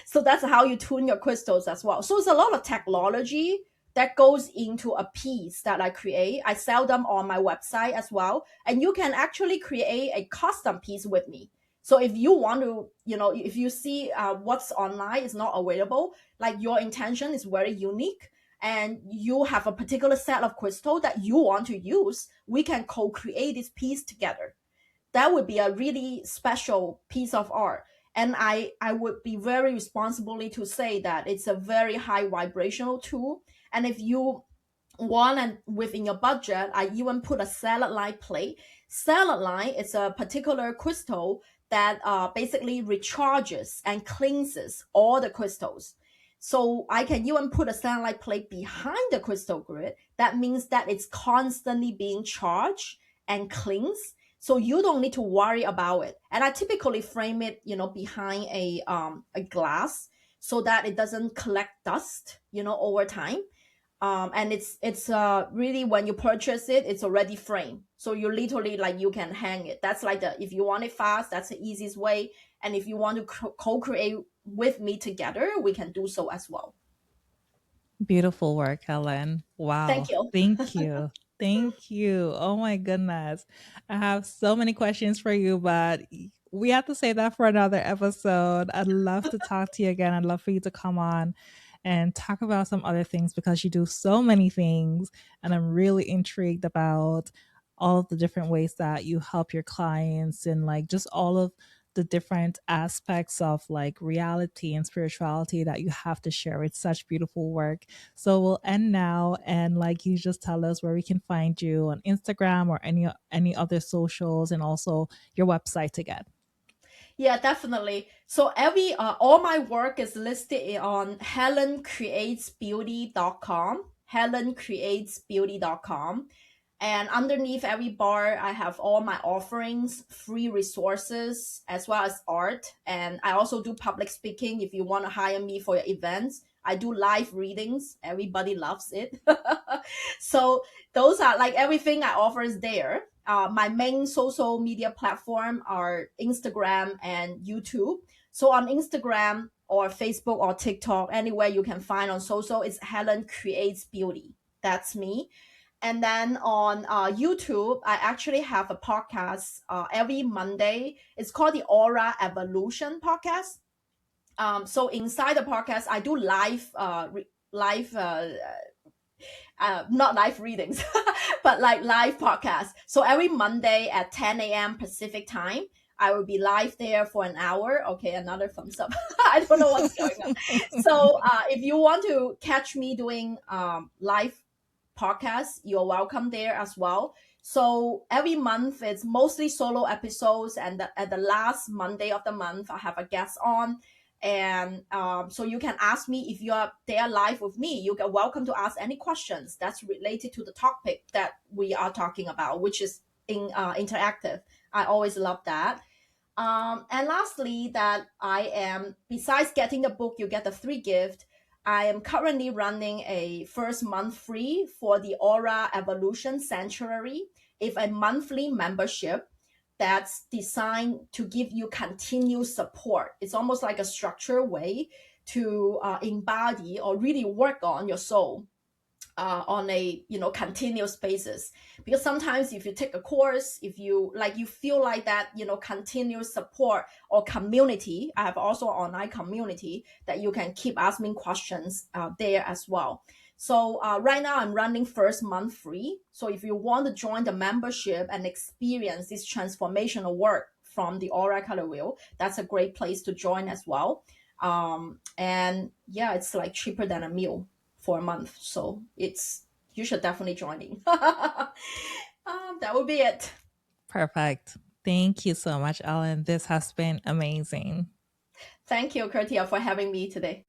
So that's how you tune your crystals as well. So it's a lot of technology that goes into a piece that I create. I sell them on my website as well. And you can actually create a custom piece with me. So if you want to, if you see what's online is not available, like your intention is very unique, and you have a particular set of crystal that you want to use, we can co-create this piece together. That would be a really special piece of art. And I would be very responsibly to say that it's a very high vibrational tool. And if you want, and within your budget, I even put a salad line plate. Salad line is a particular crystal that basically recharges and cleanses all the crystals. So I can even put a satellite plate behind the crystal grid. That means that it's constantly being charged and cleansed. So you don't need to worry about it. And I typically frame it, behind a glass so that it doesn't collect dust, over time. And it's really, when you purchase it, it's already framed. So you literally, like, you can hang it. That's like if you want it fast, that's the easiest way. And if you want to co-create with me together, we can do so as well. Beautiful work, Helen. Wow. Thank you. Thank you. Thank you. Oh my goodness. I have so many questions for you, but we have to save that for another episode. I'd love to talk to you again. I'd love for you to come on and talk about some other things, because you do so many things. And I'm really intrigued about all of the different ways that you help your clients, and like just all of the different aspects of like reality and spirituality that you have to share. It's such beautiful work. So we'll end now, and like, you just tell us where we can find you on Instagram or any other socials, and also your website again. Yeah, definitely. So all my work is listed on helencreatesbeauty.com, helencreatesbeauty.com. And underneath every bar, I have all my offerings, free resources, as well as art. And I also do public speaking. If you want to hire me for your events, I do live readings. Everybody loves it. So those are like, everything I offer is there. My main social media platform are Instagram and YouTube. So on Instagram, or Facebook or TikTok, anywhere you can find on social. It's Helen Creates Beauty. That's me. And then on YouTube, I actually have a podcast every Monday. It's called the Aura Evolution Podcast. So inside the podcast, I do live not live readings, but like live podcasts. So every Monday at 10 a.m. Pacific time, I will be live there for an hour. Okay, another thumbs up. I don't know what's going on. So if you want to catch me doing live podcasts, you're welcome there as well. So every month it's mostly solo episodes, and at the last Monday of the month, I have a guest on. And so you can ask me if you are there live with me. You are welcome to ask any questions that's related to the topic that we are talking about, which is interactive. I always love that. And lastly, that I am, besides getting the book, you get the free gift. I am currently running a first month free for the Aura Evolution Sanctuary. It's a monthly membership that's designed to give you continuous support. It's almost like a structured way to embody or really work on your soul on a continuous basis. Because sometimes if you take a course, if you feel like that continuous support or community, I have also an online community that you can keep asking questions there as well. So right now I'm running first month free. So if you want to join the membership and experience this transformational work from the Aura Color Wheel, that's a great place to join as well. And yeah, it's like cheaper than a meal for a month. So you should definitely join in. That would be it. Perfect. Thank you so much, Ellen. This has been amazing. Thank you, Kertia, for having me today.